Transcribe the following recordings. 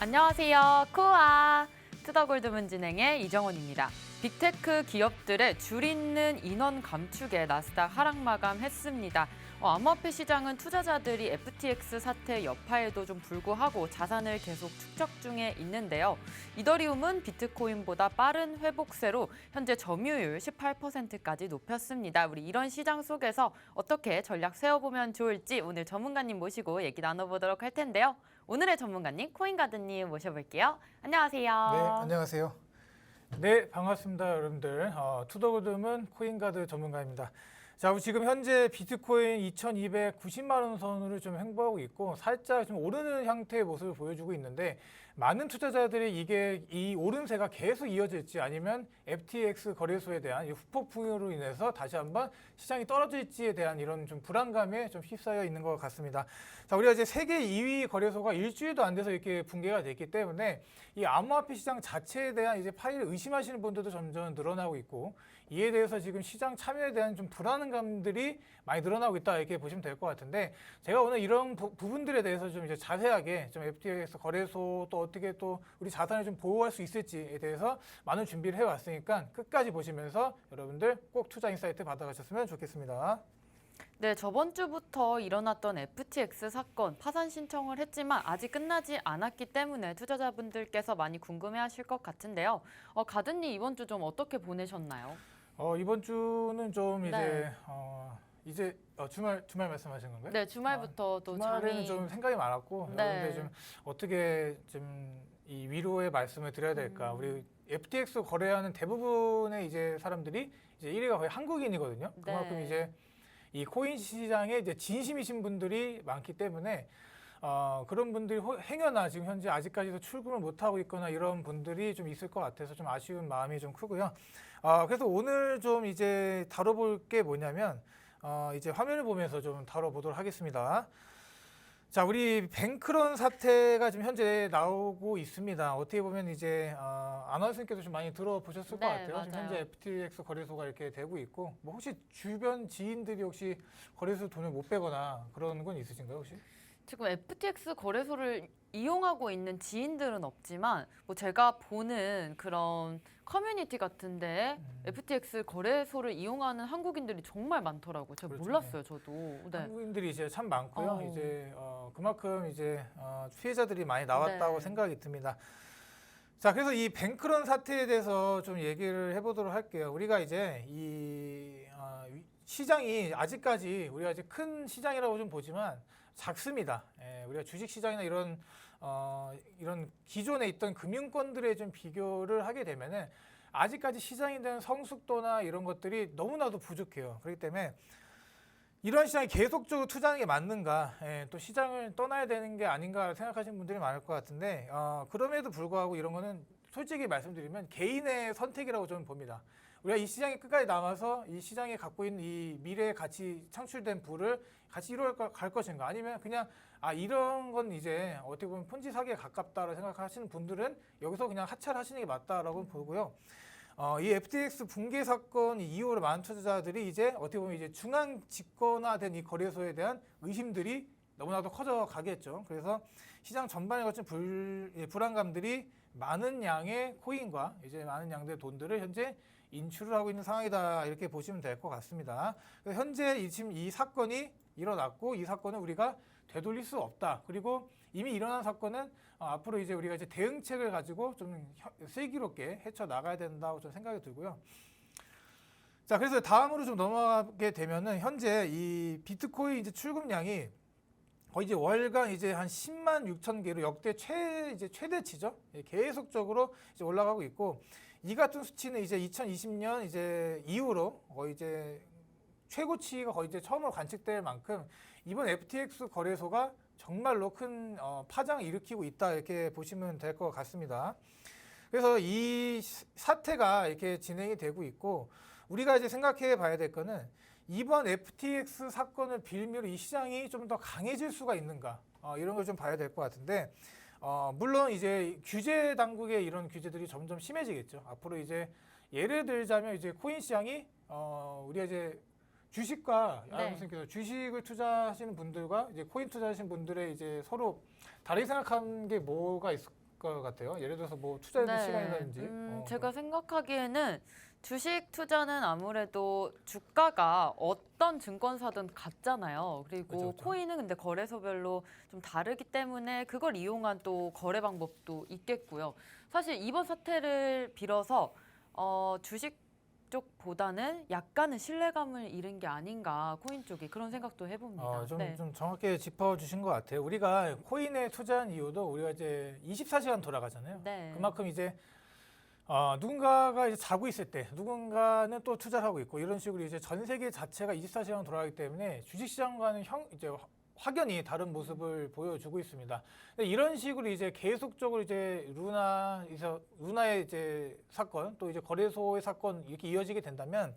안녕하세요. 코아 투더골드문 진행의 이정원입니다. 빅테크 기업들의 줄 잇는 인원 감축에 나스닥 하락 마감했습니다. 암호화폐 시장은 투자자들이 FTX 사태 여파에도 좀 불구하고 자산을 계속 축적 중에 있는데요. 이더리움은 비트코인보다 빠른 회복세로 현재 점유율 18%까지 높였습니다. 우리 이런 시장 속에서 어떻게 전략 세워보면 좋을지 오늘 전문가님 모시고 얘기 나눠보도록 할 텐데요. 오늘의 전문가님 코인가드님 모셔볼게요. 안녕하세요. 네, 안녕하세요. 네, 반갑습니다, 여러분들. 투더골드문 코인가드 전문가입니다. 자, 우리 지금 현재 비트코인 2,290만 원 선으로 좀 횡보하고 있고 살짝 좀 오르는 형태의 모습을 보여주고 있는데 많은 투자자들이 이 오름세가 계속 이어질지 아니면 FTX 거래소에 대한 이 후폭풍으로 인해서 다시 한번 시장이 떨어질지에 대한 이런 좀 불안감에 좀 휩싸여 있는 것 같습니다. 자, 우리가 이제 세계 2위 거래소가 일주일도 안 돼서 이렇게 붕괴가 됐기 때문에 이 암호화폐 시장 자체에 대한 이제 파이를 의심하시는 분들도 점점 늘어나고 있고 이에 대해서 지금 시장 참여에 대한 좀 불안감들이 많이 늘어나고 있다 이렇게 보시면 될 것 같은데 제가 오늘 이런 부분들에 대해서 좀 이제 자세하게 좀 FTX 거래소 또 어떻게 또 우리 자산을 좀 보호할 수 있을지에 대해서 많은 준비를 해왔으니까 끝까지 보시면서 여러분들 꼭 투자 인사이트 받아가셨으면 좋겠습니다. 네, 저번 주부터 일어났던 FTX 사건 파산 신청을 했지만 아직 끝나지 않았기 때문에 투자자분들께서 많이 궁금해하실 것 같은데요. 가드님 이번 주 좀 어떻게 보내셨나요? 이번 주는 좀 네. 이제 주말 말씀하신 건가요? 네, 주말부터 또 주말에는 잠이 좀 생각이 많았고 네. 여러분들 좀 어떻게 좀 이 위로의 말씀을 드려야 될까? 우리 FTX 거래하는 대부분의 이제 사람들이 이제 1위가 거의 한국인이거든요. 그만큼 네. 이제 이 코인 시장에 이제 진심이신 분들이 많기 때문에 그런 분들이 행여나 지금 현재 아직까지도 출금을 못하고 있거나 이런 분들이 좀 있을 것 같아서 좀 아쉬운 마음이 좀 크고요. 그래서 오늘 좀 이제 다뤄볼 게 뭐냐면 이제 화면을 보면서 좀 다뤄보도록 하겠습니다. 자, 우리 뱅크런 사태가 지금 현재 나오고 있습니다. 어떻게 보면 이제 아나운서님께서 좀 많이 들어보셨을 것 같아요. 맞아요. 지금 현재 FTX 거래소가 이렇게 되고 있고, 뭐 혹시 주변 지인들이 혹시 거래소 돈을 못 빼거나 그런 건 있으신가요, 혹시? 지금 FTX 거래소를 이용하고 있는 지인들은 없지만 뭐 제가 보는 그런 커뮤니티 같은데 FTX 거래소를 이용하는 한국인들이 정말 많더라고요. 제가 그렇죠. 몰랐어요, 저도. 네. 한국인들이 이제 참 많고요. 어. 이제 그만큼 이제 피해자들이 많이 나왔다고 네. 생각이 듭니다. 자, 그래서 이 뱅크런 사태에 대해서 좀 얘기를 해보도록 할게요. 우리가 이제 이 시장이 아직까지 우리가 이제 큰 시장이라고 좀 보지만 작습니다. 우리가 주식 시장이나 이런 기존에 있던 금융권들에 좀 비교를 하게 되면은 아직까지 시장에 대한 성숙도나 이런 것들이 너무나도 부족해요. 그렇기 때문에 이런 시장에 계속적으로 투자하는 게 맞는가, 또 시장을 떠나야 되는 게 아닌가 생각하시는 분들이 많을 것 같은데 그럼에도 불구하고 이런 거는 솔직히 말씀드리면 개인의 선택이라고 저는 봅니다. 우리가 이 시장에 끝까지 남아서 이 시장에 갖고 있는 이 미래에 같이 창출된 부를 같이 이루어갈 것인가 아니면 그냥 이런 건 이제 어떻게 보면 폰지 사기에 가깝다고 생각하시는 분들은 여기서 그냥 하차하시는 게 맞다라고 보고요. 이 FTX 붕괴 사건 이후로 많은 투자자들이 이제 어떻게 보면 이제 중앙 집권화된 이 거래소에 대한 의심들이 너무나도 커져 가겠죠. 그래서 시장 전반에 걸친 불안감들이 많은 양의 코인과 이제 많은 양의 돈들을 현재 인출을 하고 있는 상황이다 이렇게 보시면 될 것 같습니다. 현재 지금 이 사건이 일어났고 이 사건은 우리가 되돌릴 수 없다. 그리고 이미 일어난 사건은 앞으로 이제 우리가 이제 대응책을 가지고 좀 슬기롭게 헤쳐 나가야 된다고 저는 생각이 들고요. 자, 그래서 다음으로 좀 넘어가게 되면은 현재 이 비트코인 이제 출금량이 거의 이제 월간 이제 한 10만 6천 개로 역대 최대치죠. 계속적으로 이제 올라가고 있고 이 같은 수치는 이제 2020년 이제 이후로 거의 이제 최고치가 거의 이제 처음으로 관측될 만큼 이번 FTX 거래소가 정말로 큰 파장을 일으키고 있다 이렇게 보시면 될 것 같습니다. 그래서 이 사태가 이렇게 진행이 되고 있고 우리가 이제 생각해 봐야 될 거는 이번 FTX 사건을 빌미로 이 시장이 좀 더 강해질 수가 있는가 이런 걸 좀 봐야 될 것 같은데 물론 이제 규제 당국의 이런 규제들이 점점 심해지겠죠. 앞으로 이제 예를 들자면 이제 코인 시장이 우리가 이제 주식과 아나운서님께서 주식을 투자하시는 분들과 이제 코인 투자하시는 분들의 이제 서로 다르게 생각하는 게 뭐가 있을 것 같아요. 예를 들어서 뭐 투자하는 시간이라든지. 제가 생각하기에는 주식 투자는 아무래도 주가가 어떤 증권사든 같잖아요. 그리고 그쵸. 코인은 근데 거래소별로 좀 다르기 때문에 그걸 이용한 또 거래 방법도 있겠고요. 사실 이번 사태를 빌어서 주식 쪽보다는 약간은 신뢰감을 잃은 게 아닌가 코인 쪽이 그런 생각도 해봅니다. 좀 정확히 짚어주신 것 같아요. 우리가 코인에 투자한 이유도 우리가 이제 24시간 돌아가잖아요. 네. 그만큼 이제 누군가가 이제 자고 있을 때 누군가는 또 투자를 하고 있고 이런 식으로 이제 전 세계 자체가 24시간 돌아가기 때문에 주식시장과는 이제 확연히 다른 모습을 보여주고 있습니다. 이런 식으로 이제 계속적으로 이제 루나의 이제 사건 또 이제 거래소의 사건 이렇게 이어지게 된다면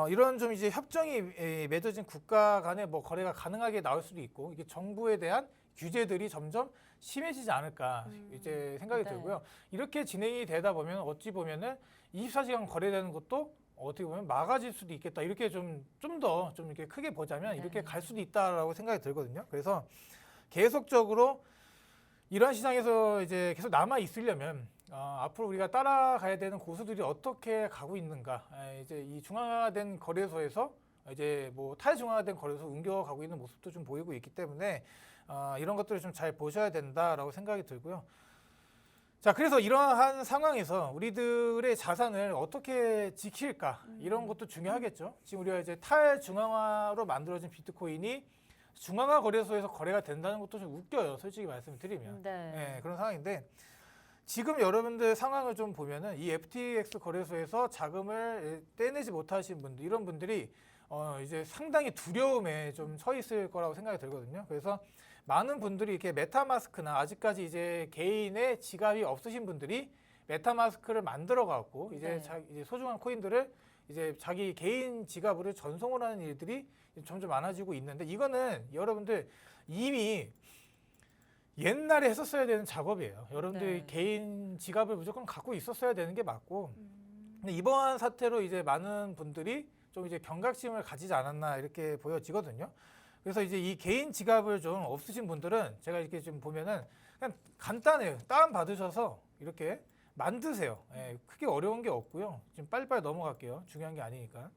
이런 좀 이제 협정이 맺어진 국가 간의 뭐 거래가 가능하게 나올 수도 있고 이게 정부에 대한 규제들이 점점 심해지지 않을까 이제 생각이 네. 들고요. 이렇게 진행이 되다 보면 어찌 보면은 24시간 거래되는 것도 어떻게 보면 막아질 수도 있겠다. 이렇게 좀 더 좀 이렇게 크게 보자면 이렇게 갈 수도 있다라고 생각이 들거든요. 그래서 계속적으로 이런 시장에서 이제 계속 남아 있으려면 앞으로 우리가 따라가야 되는 고수들이 어떻게 가고 있는가, 이제 이 중앙화된 거래소에서 이제 뭐 탈중앙화된 거래소 옮겨가고 있는 모습도 좀 보이고 있기 때문에 이런 것들을 좀 잘 보셔야 된다라고 생각이 들고요. 자, 그래서 이러한 상황에서 우리들의 자산을 어떻게 지킬까 이런 것도 중요하겠죠. 지금 우리가 이제 탈중앙화로 만들어진 비트코인이 중앙화 거래소에서 거래가 된다는 것도 좀 웃겨요. 솔직히 말씀드리면. 네, 그런 상황인데 지금 여러분들 상황을 좀 보면은 이 FTX 거래소에서 자금을 떼내지 못하신 분들 이런 분들이 이제 상당히 두려움에 좀 처해 있을 거라고 생각이 들거든요. 그래서 많은 분들이 이렇게 메타마스크나 아직까지 이제 개인의 지갑이 없으신 분들이 메타마스크를 만들어 갖고 이제 이제 소중한 코인들을 이제 자기 개인 지갑으로 전송을 하는 일들이 점점 많아지고 있는데 이거는 여러분들 이미 옛날에 했었어야 되는 작업이에요. 여러분들이 개인 지갑을 무조건 갖고 있었어야 되는 게 맞고 근데 이번 사태로 이제 많은 분들이 좀 이제 경각심을 가지지 않았나 이렇게 보여지거든요. 그래서 이제 이 개인 지갑을 좀 없으신 분들은 제가 이렇게 좀 보면은 그냥 간단해요. 다운 받으셔서 이렇게 만드세요. 크게 어려운 게 없고요. 지금 빨리빨리 넘어갈게요. 중요한 게 아니니까.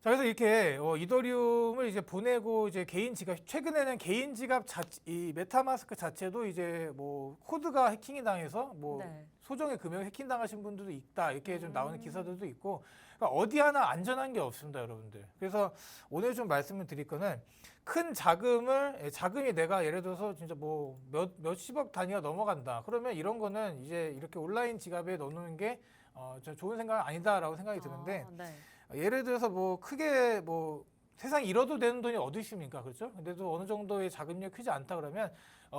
자, 그래서 이렇게 이더리움을 이제 보내고 이제 개인 지갑 최근에는 개인 지갑 이 메타마스크 자체도 이제 뭐 코드가 해킹이 당해서 뭐 소정의 금액 해킹 당하신 분들도 있다 이렇게 좀 나오는 기사들도 있고 그러니까 어디 하나 안전한 게 없습니다, 여러분들. 그래서 오늘 좀 말씀을 드릴 거는 큰 자금이 내가 예를 들어서 진짜 뭐 몇십억 단위가 넘어간다. 그러면 이런 거는 이제 이렇게 온라인 지갑에 넣어놓는 게 좋은 생각은 아니다라고 생각이 드는데. 예를 들어서 뭐 크게 뭐 세상에 잃어도 되는 돈이 어디 있습니까? 그렇죠? 근데도 어느 정도의 자금력이 크지 않다 그러면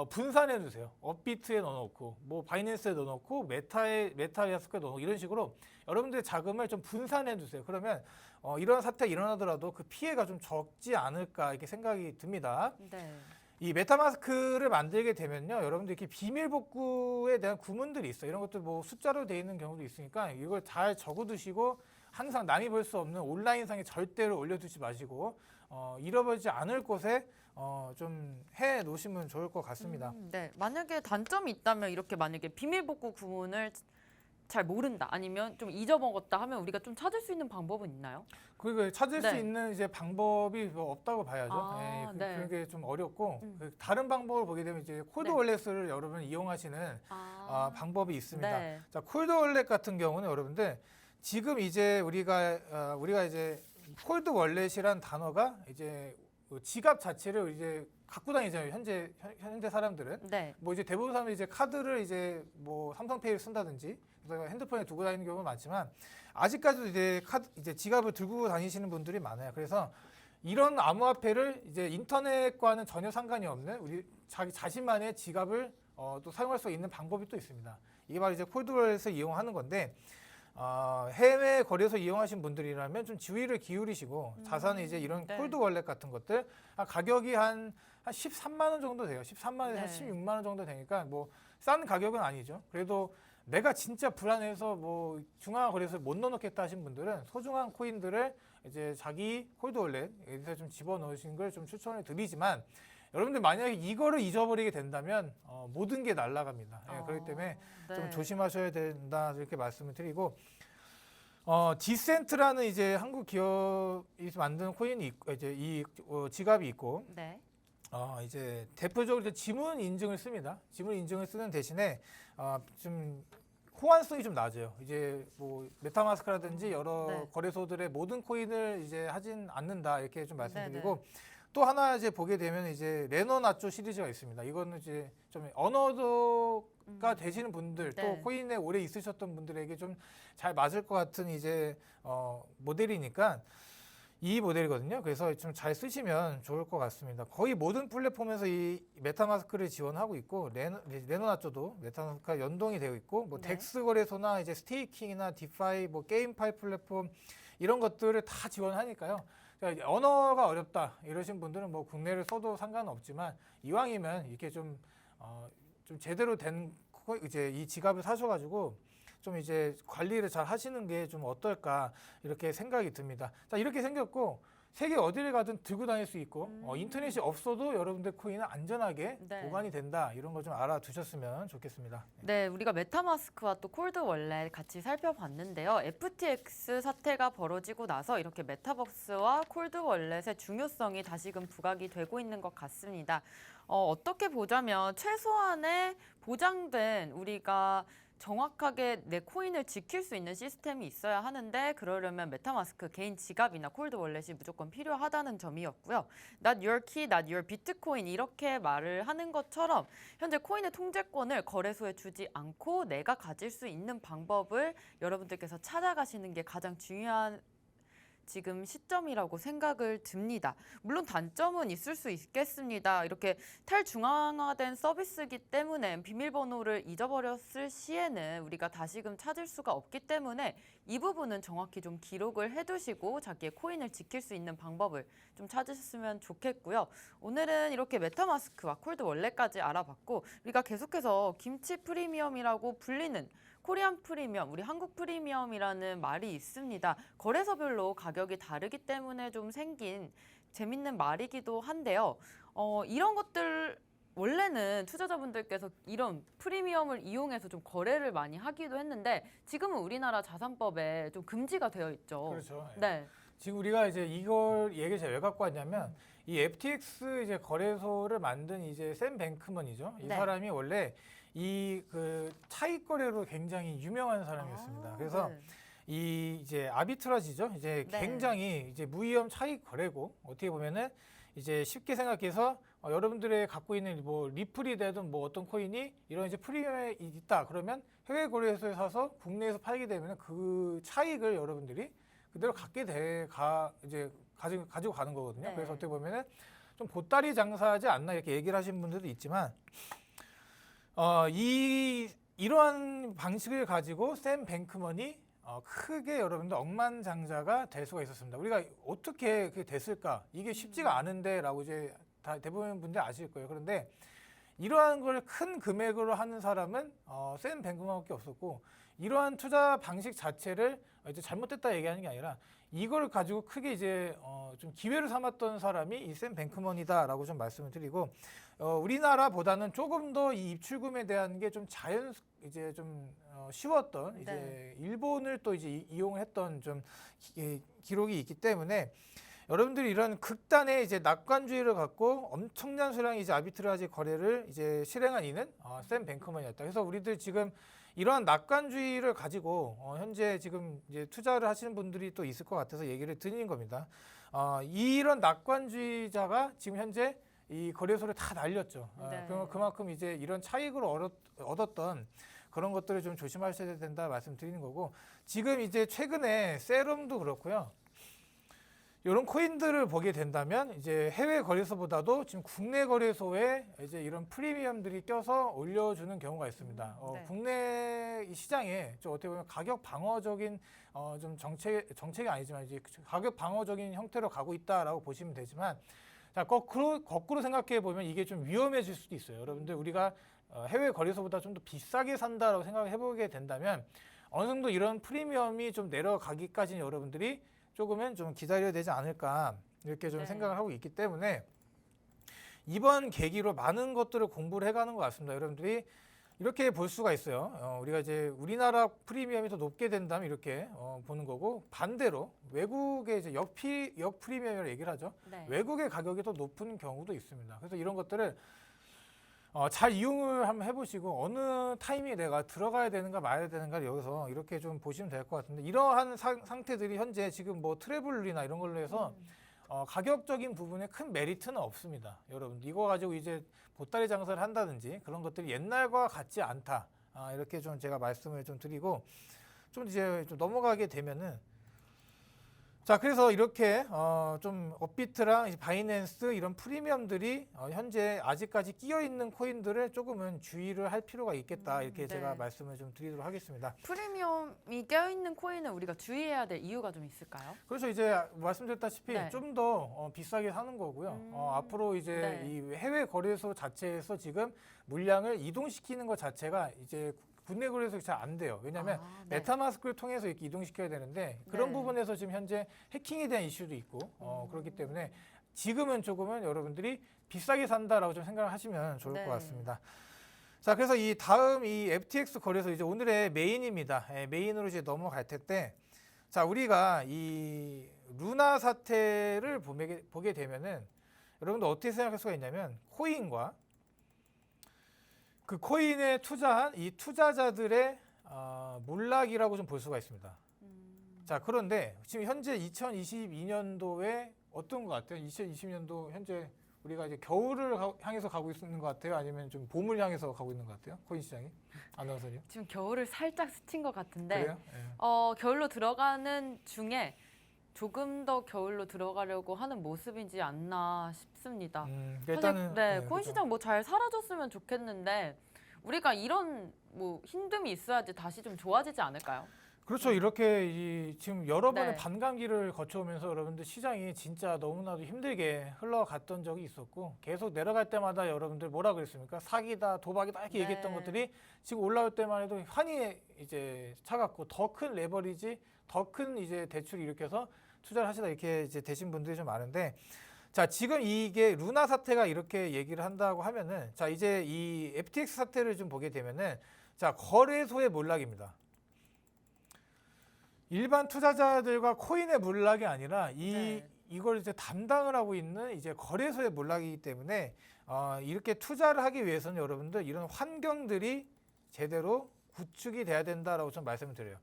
분산해 두세요. 업비트에 넣어놓고 뭐 바이낸스에 넣어놓고 메타마스크에 넣어놓고 이런 식으로 여러분들의 자금을 좀 분산해 두세요. 그러면 이런 사태가 일어나더라도 그 피해가 좀 적지 않을까 이렇게 생각이 듭니다. 이 메타마스크를 만들게 되면요, 여러분들 이렇게 비밀 복구에 대한 구문들이 있어요. 이런 것들 뭐 숫자로 돼 있는 경우도 있으니까 이걸 잘 적어두시고 항상 남이 볼 수 없는 온라인상에 절대로 올려두지 마시고 잃어버리지 않을 곳에 좀 해 놓으시면 좋을 것 같습니다. 만약에 단점이 있다면 이렇게 만약에 비밀 복구 구문을 잘 모른다 아니면 좀 잊어먹었다 하면 우리가 좀 찾을 수 있는 방법은 있나요? 그리고 찾을 수 있는 이제 방법이 뭐 없다고 봐야죠. 그런 게 좀 어렵고 다른 방법을 보게 되면 이제 콜드 월렛을 여러분 이용하시는 방법이 있습니다. 자, 콜드 월렛 같은 경우는 여러분들 지금 이제 우리가 이제 콜드 월렛이란 단어가 이제 지갑 자체를 이제 갖고 다니잖아요. 현재 사람들은 뭐 이제 대부분 사람들이 이제 카드를 이제 뭐 삼성페이를 쓴다든지 그래서 핸드폰에 두고 다니는 경우가 많지만 아직까지도 이제 지갑을 들고 다니시는 분들이 많아요. 그래서 이런 암호화폐를 이제 인터넷과는 전혀 상관이 없는 우리 자기 자신만의 지갑을 또 사용할 수 있는 방법이 또 있습니다. 이게 바로 이제 콜드 월렛을 이용하는 건데. 해외 거래소 이용하신 분들이라면 좀 주의를 기울이시고 자산에 이제 이런 콜드 월렛 같은 것들 가격이 한 13만 원 정도 돼요. 13만 원에서 한 16만 원 정도 되니까 뭐 싼 가격은 아니죠. 그래도 내가 진짜 불안해서 뭐 중앙화 거래소에 못 넣어놓겠다 하신 분들은 소중한 코인들을 이제 자기 콜드 월렛에서 좀 집어넣으신 걸 좀 추천을 드리지만 여러분들 만약에 이거를 잊어버리게 된다면 모든 게 날아갑니다. 예, 그렇기 때문에 좀 네. 조심하셔야 된다 이렇게 말씀을 드리고 디센트라는 이제 한국 기업이 만든 코인이 있고 이제 이 지갑이 있고 네. 이제 대표적으로 이제 지문 인증을 씁니다. 지문 인증을 쓰는 대신에 좀 호환성이 좀 낮아요. 이제 뭐 메타마스크라든지 여러 네. 거래소들의 모든 코인을 이제 하진 않는다 이렇게 좀 말씀드리고 네네. 또 하나 이제 보게 되면 이제 레노나쪼 시리즈가 있습니다. 이거는 이제 좀 언어도가 되시는 분들 또 네. 코인에 오래 있으셨던 분들에게 좀 잘 맞을 것 같은 이제 모델이니까 이 모델이거든요. 그래서 좀 잘 쓰시면 좋을 것 같습니다. 거의 모든 플랫폼에서 이 메타마스크를 지원하고 있고 레노나쪼도 메타마스크가 연동이 되어 있고 뭐 네. 덱스 거래소나 이제 스테이킹이나 디파이 뭐 게임파이 플랫폼 이런 것들을 다 지원하니까요. 그러니까 언어가 어렵다 이러신 분들은 뭐 국내를 써도 상관은 없지만 이왕이면 이렇게 좀 제대로 된 이제 이 지갑을 사셔가지고 좀 이제 관리를 잘 하시는 게 좀 어떨까 이렇게 생각이 듭니다. 자, 이렇게 생겼고 세계 어디를 가든 들고 다닐 수 있고 인터넷이 없어도 여러분들 코인은 안전하게 네. 보관이 된다. 이런 거 좀 알아두셨으면 좋겠습니다. 네, 우리가 메타마스크와 또 콜드 월렛 같이 살펴봤는데요. FTX 사태가 벌어지고 나서 이렇게 메타버스와 콜드 월렛의 중요성이 다시금 부각이 되고 있는 것 같습니다. 어떻게 보자면 최소한의 보장된 우리가 정확하게 내 코인을 지킬 수 있는 시스템이 있어야 하는데 그러려면 메타마스크 개인 지갑이나 콜드 월렛이 무조건 필요하다는 점이었고요. Not your key, not your 비트코인 이렇게 말을 하는 것처럼 현재 코인의 통제권을 거래소에 주지 않고 내가 가질 수 있는 방법을 여러분들께서 찾아가시는 게 가장 중요한 지금 시점이라고 생각을 듭니다. 물론 단점은 있을 수 있겠습니다. 이렇게 탈중앙화된 서비스이기 때문에 비밀번호를 잊어버렸을 시에는 우리가 다시금 찾을 수가 없기 때문에 이 부분은 정확히 좀 기록을 해두시고 자기의 코인을 지킬 수 있는 방법을 좀 찾으셨으면 좋겠고요. 오늘은 이렇게 메타마스크와 콜드 월렛까지 알아봤고 우리가 계속해서 김치 프리미엄이라고 불리는 코리안 프리미엄, 우리 한국 프리미엄이라는 말이 있습니다. 거래소별로 가격이 다르기 때문에 좀 생긴 재밌는 말이기도 한데요. 이런 것들 원래는 투자자분들께서 이런 프리미엄을 이용해서 좀 거래를 많이 하기도 했는데 지금은 우리나라 자산법에 좀 금지가 되어 있죠. 그렇죠. 네. 지금 우리가 이제 이걸 얘기를 제가 왜 갖고 왔냐면 이 FTX 이제 거래소를 만든 이제 샘 뱅크먼이죠. 이 네. 사람이 원래 이 그 차익 거래로 굉장히 유명한 사람이었습니다. 그래서 네. 이 이제 아비트라지죠. 이제 네. 굉장히 이제 무위험 차익 거래고 어떻게 보면은 이제 쉽게 생각해서 여러분들의 갖고 있는 뭐 리플이 되든 뭐 어떤 코인이 이런 이제 프리미엄이 있다 그러면 해외 거래소에 사서 국내에서 팔게 되면 그 차익을 여러분들이 그대로 갖게 이제 가지고 가는 거거든요. 네. 그래서 어떻게 보면은 좀 보따리 장사하지 않나 이렇게 얘기를 하시는 분들도 있지만 이러한 방식을 가지고 샘 뱅크먼이 크게 여러분들 억만장자가 될 수가 있었습니다. 우리가 어떻게 그게 됐을까? 이게 쉽지가 않은데라고 이제 다 대부분 분들 아실 거예요. 그런데 이러한 걸 큰 금액으로 하는 사람은 샘 뱅크먼밖에 없었고 이러한 투자 방식 자체를 이제 잘못됐다 얘기하는 게 아니라 이걸 가지고 크게 이제 좀 기회를 삼았던 사람이 이 샘 뱅크먼이다라고 좀 말씀을 드리고 우리나라보다는 조금 더 이 입출금에 대한 게 좀 이제 좀 쉬웠던 네. 이제 일본을 또 이제 이용했던 좀 기록이 있기 때문에 여러분들이 이런 극단의 이제 낙관주의를 갖고 엄청난 수량의 이제 아비트라지 거래를 이제 실행한 이는 샘 뱅크먼이었다. 그래서 우리들 지금 이러한 낙관주의를 가지고 현재 지금 이제 투자를 하시는 분들이 또 있을 것 같아서 얘기를 드리는 겁니다. 이런 낙관주의자가 지금 현재 이 거래소를 다 날렸죠. 네. 그만큼 이제 이런 차익을 얻었던 그런 것들을 좀 조심하셔야 된다 말씀드리는 거고 지금 이제 최근에 세럼도 그렇고요. 이런 코인들을 보게 된다면 이제 해외 거래소보다도 지금 국내 거래소에 이제 이런 프리미엄들이 껴서 올려주는 경우가 있습니다. 네. 국내 이 시장에 좀 어떻게 보면 가격 방어적인 좀 정책이 아니지만 이제 가격 방어적인 형태로 가고 있다라고 보시면 되지만 자 거꾸로 생각해 보면 이게 좀 위험해질 수도 있어요. 여러분들 우리가 해외 거래소보다 좀 더 비싸게 산다라고 생각해 보게 된다면 어느 정도 이런 프리미엄이 좀 내려가기까지는 여러분들이 조금은 좀 기다려야 되지 않을까 이렇게 좀 네. 생각을 하고 있기 때문에 이번 계기로 많은 것들을 공부를 해가는 것 같습니다. 여러분들이 이렇게 볼 수가 있어요. 우리가 이제 우리나라 프리미엄이 더 높게 된다면 이렇게 보는 거고, 반대로 외국의 이제 역 프리미엄이라고 얘기를 하죠. 네. 외국의 가격이 더 높은 경우도 있습니다. 그래서 이런 것들을 잘 이용을 한번 해보시고, 어느 타이밍에 내가 들어가야 되는가 말아야 되는가 여기서 이렇게 좀 보시면 될 것 같은데, 이러한 상태들이 현재 지금 뭐 트래블이나 이런 걸로 해서 가격적인 부분에 큰 메리트는 없습니다. 여러분, 이거 가지고 이제 보따리 장사를 한다든지 그런 것들이 옛날과 같지 않다. 이렇게 좀 제가 말씀을 좀 드리고, 좀 이제 좀 넘어가게 되면은, 자, 그래서 이렇게 좀 업비트랑 이제 바이낸스 이런 프리미엄들이 현재 아직까지 끼어 있는 코인들을 조금은 주의를 할 필요가 있겠다. 이렇게 네. 제가 말씀을 좀 드리도록 하겠습니다. 프리미엄이 껴있는 코인은 우리가 주의해야 될 이유가 좀 있을까요? 그래서 이제 말씀드렸다시피 네. 좀 더 비싸게 사는 거고요. 앞으로 이제 네. 이 해외 거래소 자체에서 지금 물량을 이동시키는 것 자체가 이제 국내 거래소 잘 안 돼요. 왜냐하면 네. 메타마스크를 통해서 이렇게 이동시켜야 되는데, 그런 네. 부분에서 지금 현재 해킹에 대한 이슈도 있고 그렇기 때문에 지금은 조금은 여러분들이 비싸게 산다라고 좀 생각을 하시면 좋을 네. 것 같습니다. 자, 그래서 이 다음 이 FTX 거래소 이제 오늘의 메인입니다. 메인으로 이제 넘어갈 텐데, 자, 우리가 이 루나 사태를 보게 되면은 여러분들 어떻게 생각할 수가 있냐면, 코인과 그 코인에 투자한 이 투자자들의 몰락이라고 좀 볼 수가 있습니다. 자, 그런데 지금 현재 2022년도에 어떤 것 같아요? 2020년도 현재 우리가 이제 겨울을 향해서 가고 있는 것 같아요? 아니면 좀 봄을 향해서 가고 있는 것 같아요? 코인 시장이? 아나운서님? 지금 겨울을 살짝 스친 것 같은데 그래요? 예. 겨울로 들어가는 중에 조금 더 겨울로 들어가려고 하는 모습이지 않나 싶습니다. 일단은 네, 네, 코인 그렇죠. 시장 뭐 잘 사라졌으면 좋겠는데 우리가 이런 뭐 힘듦이 있어야지 다시 좀 좋아지지 않을까요? 그렇죠. 이렇게 지금 여러 번의 네. 반감기를 거쳐오면서 여러분들 시장이 진짜 너무나도 힘들게 흘러갔던 적이 있었고, 계속 내려갈 때마다 여러분들 뭐라 그랬습니까? 사기다, 도박이다 이렇게 네. 얘기했던 것들이 지금 올라올 때만 해도 환히 이제 차갑고, 더 큰 레버리지, 더 큰 이제 대출을 일으켜서 투자를 하시다 이렇게 이제 되신 분들이 좀 많은데, 자, 지금 이게 루나 사태가 이렇게 얘기를 한다고 하면은, 자, 이제 이 FTX 사태를 좀 보게 되면은, 자, 거래소의 몰락입니다. 일반 투자자들과 코인의 몰락이 아니라 네. 이걸 이제 담당을 하고 있는 이제 거래소의 몰락이기 때문에 이렇게 투자를 하기 위해서는 여러분들 이런 환경들이 제대로 구축이 돼야 된다라고 좀 말씀을 드려요.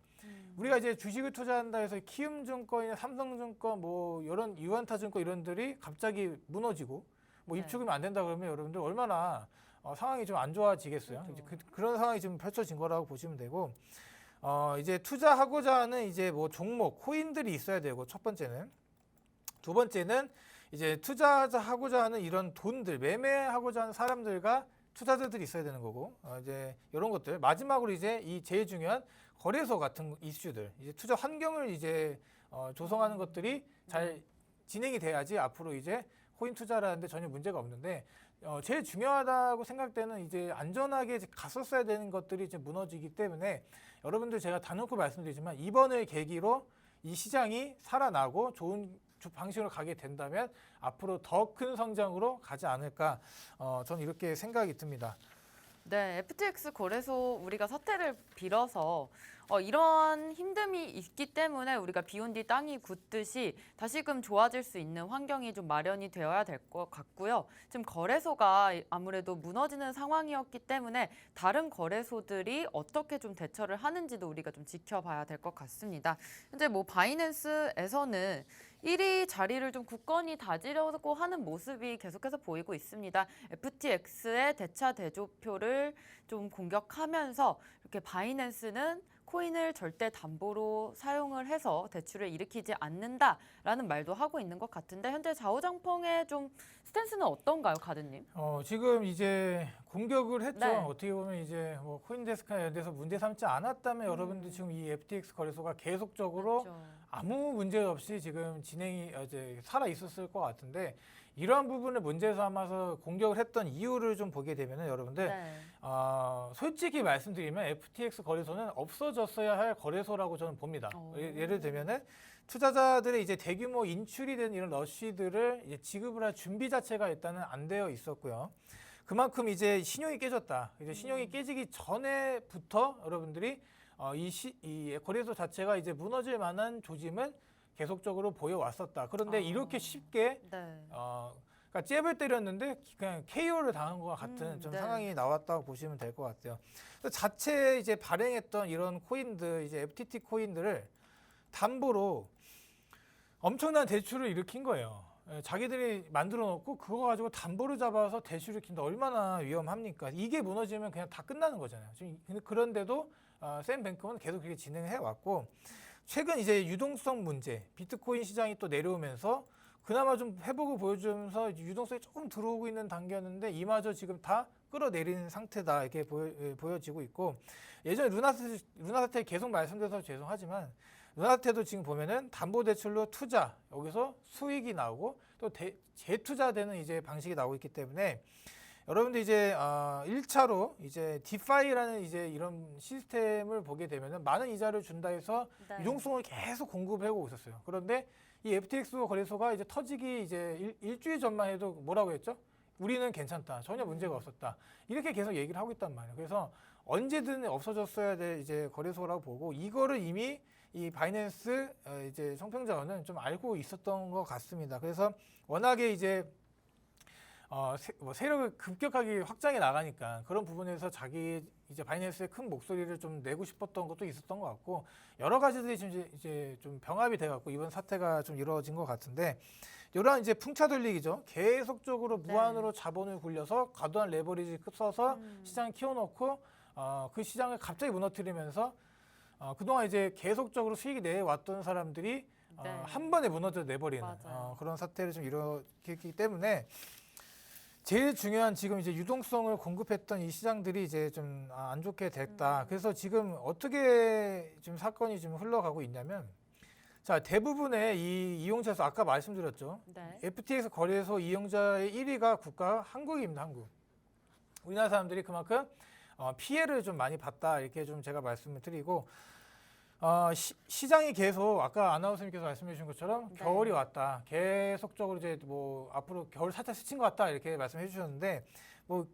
우리가 이제 주식을 투자한다 해서 키움증권이나 삼성증권 뭐 이런 유한타증권 이런들이 갑자기 무너지고 뭐 네. 입출금이 안 된다 그러면 여러분들 얼마나 상황이 좀 안 좋아지겠어요. 그렇죠. 이제 그런 상황이 지금 펼쳐진 거라고 보시면 되고, 이제 투자하고자 하는 이제 뭐 종목, 코인들이 있어야 되고, 첫 번째는. 두 번째는 이제 투자하고자 하는 이런 돈들, 매매하고자 하는 사람들과 투자자들이 있어야 되는 거고, 이제 이런 것들. 마지막으로 이제 이 제일 중요한 거래소 같은 이슈들, 이제 투자 환경을 이제 조성하는 것들이 잘 진행이 돼야지 앞으로 이제 코인 투자를 하는데 전혀 문제가 없는데, 제일 중요하다고 생각되는 이제 안전하게 갔었어야 되는 것들이 이제 무너지기 때문에, 여러분들 제가 단놓고 말씀드리지만 이번을 계기로 이 시장이 살아나고 좋은 방식으로 가게 된다면 앞으로 더 큰 성장으로 가지 않을까, 저는 이렇게 생각이 듭니다. 네, FTX 거래소 우리가 사태를 빌어서 이러한 힘듦이 있기 때문에 우리가 비온 뒤 땅이 굳듯이 다시금 좋아질 수 있는 환경이 좀 마련이 되어야 될 것 같고요. 지금 거래소가 아무래도 무너지는 상황이었기 때문에 다른 거래소들이 어떻게 좀 대처를 하는지도 우리가 좀 지켜봐야 될 것 같습니다. 현재 뭐 바이낸스에서는 1위 자리를 좀 굳건히 다지려고 하는 모습이 계속해서 보이고 있습니다. FTX의 대차 대조표를 좀 공격하면서 이렇게 바이낸스는 코인을 절대 담보로 사용을 해서 대출을 일으키지 않는다라는 말도 하고 있는 것 같은데, 현재 좌우장펑의 좀 스탠스는 어떤가요, 가드님? 지금 이제 공격을 했죠. 네. 어떻게 보면 이제 뭐 코인데스크나 이런 데서 문제 삼지 않았다면 여러분들 지금 이 FTX 거래소가 계속적으로 그렇죠. 아무 문제 없이 지금 진행이 이제 살아 있었을 것 같은데, 이러한 부분을 문제 삼아서 공격을 했던 이유를 좀 보게 되면은 여러분들, 네. 솔직히 말씀드리면 FTX 거래소는 없어졌어야 할 거래소라고 저는 봅니다. 예를 들면은 투자자들의 이제 대규모 인출이 된 이런 러시들을 이제 지급을 할 준비 자체가 일단은 안 되어 있었고요. 그만큼 이제 신용이 깨졌다. 이제 신용이 깨지기 전에부터 여러분들이 이 거래소 자체가 이제 무너질 만한 조짐은 계속적으로 보여왔었다. 그런데 이렇게 쉽게 네. 그러니까 잽을 때렸는데 그냥 KO를 당한 것과 같은 좀 네. 상황이 나왔다고 보시면 될 것 같아요. 그래서 자체 이제 발행했던 이런 코인들, 이제 FTT 코인들을 담보로 엄청난 대출을 일으킨 거예요. 자기들이 만들어 놓고 그거 가지고 담보를 잡아서 대출을 일으킨다. 얼마나 위험합니까? 이게 무너지면 그냥 다 끝나는 거잖아요. 지금 그런데도 샘 뱅크먼은 계속 그렇게 진행해 왔고, 최근 이제 유동성 문제, 비트코인 시장이 또 내려오면서 그나마 좀 회복을 보여주면서 유동성이 조금 들어오고 있는 단계였는데 이마저 지금 다 끌어내린 상태다 이렇게 보여지고 있고, 예전에 루나 사태 계속 말씀드려서 죄송하지만 루나 사태도 지금 보면은 담보대출로 투자, 여기서 수익이 나오고 또 재투자되는 이제 방식이 나오고 있기 때문에 여러분들 이제 1차로 이제 디파이라는 이제 이런 시스템을 보게 되면은 많은 이자를 준다 해서 네. 유동성을 계속 공급해 오고 있었어요. 그런데 이 FTX 거래소가 이제 터지기 이제 일주일 전만 해도 뭐라고 했죠? 우리는 괜찮다. 전혀 문제가 없었다. 이렇게 계속 얘기를 하고 있단 말이에요. 그래서 언제든 없어졌어야 될 이제 거래소라고 보고, 이거를 이미 이 바이낸스 이제 청평자원은 좀 알고 있었던 것 같습니다. 그래서 워낙에 이제 세력을 급격하게 확장해 나가니까 그런 부분에서 자기 이제 바이낸스의 큰 목소리를 좀 내고 싶었던 것도 있었던 것 같고, 여러 가지들이 지금 이제 좀 병합이 돼 갖고 이번 사태가 좀 이루어진 것 같은데, 이러한 이제 풍차 돌리기죠. 계속적으로 무한으로 자본을 굴려서 과도한 레버리지 써서 시장을 키워놓고 그 시장을 갑자기 무너뜨리면서 그동안 이제 계속적으로 수익이 내왔던 사람들이 네. 한 번에 무너져 내버리는 그런 사태를 좀 일으켰기 때문에, 제일 중요한 지금 이제 유동성을 공급했던 이 시장들이 이제 좀 안 좋게 됐다. 그래서 지금 어떻게 지금 사건이 지금 흘러가고 있냐면, 자, 대부분의 이 이용자 수, 아까 말씀드렸죠. 네. FTX 거래소 이용자의 1위가 국가 한국입니다. 한국. 우리나라 사람들이 그만큼 피해를 좀 많이 봤다, 이렇게 좀 제가 말씀을 드리고, 시장이 계속 아까 아나운서님께서 말씀해 주신 것처럼 네. 겨울이 왔다, 계속적으로 이제 뭐 앞으로 겨울 살짝 스친 것 같다, 이렇게 말씀해 주셨는데, 뭐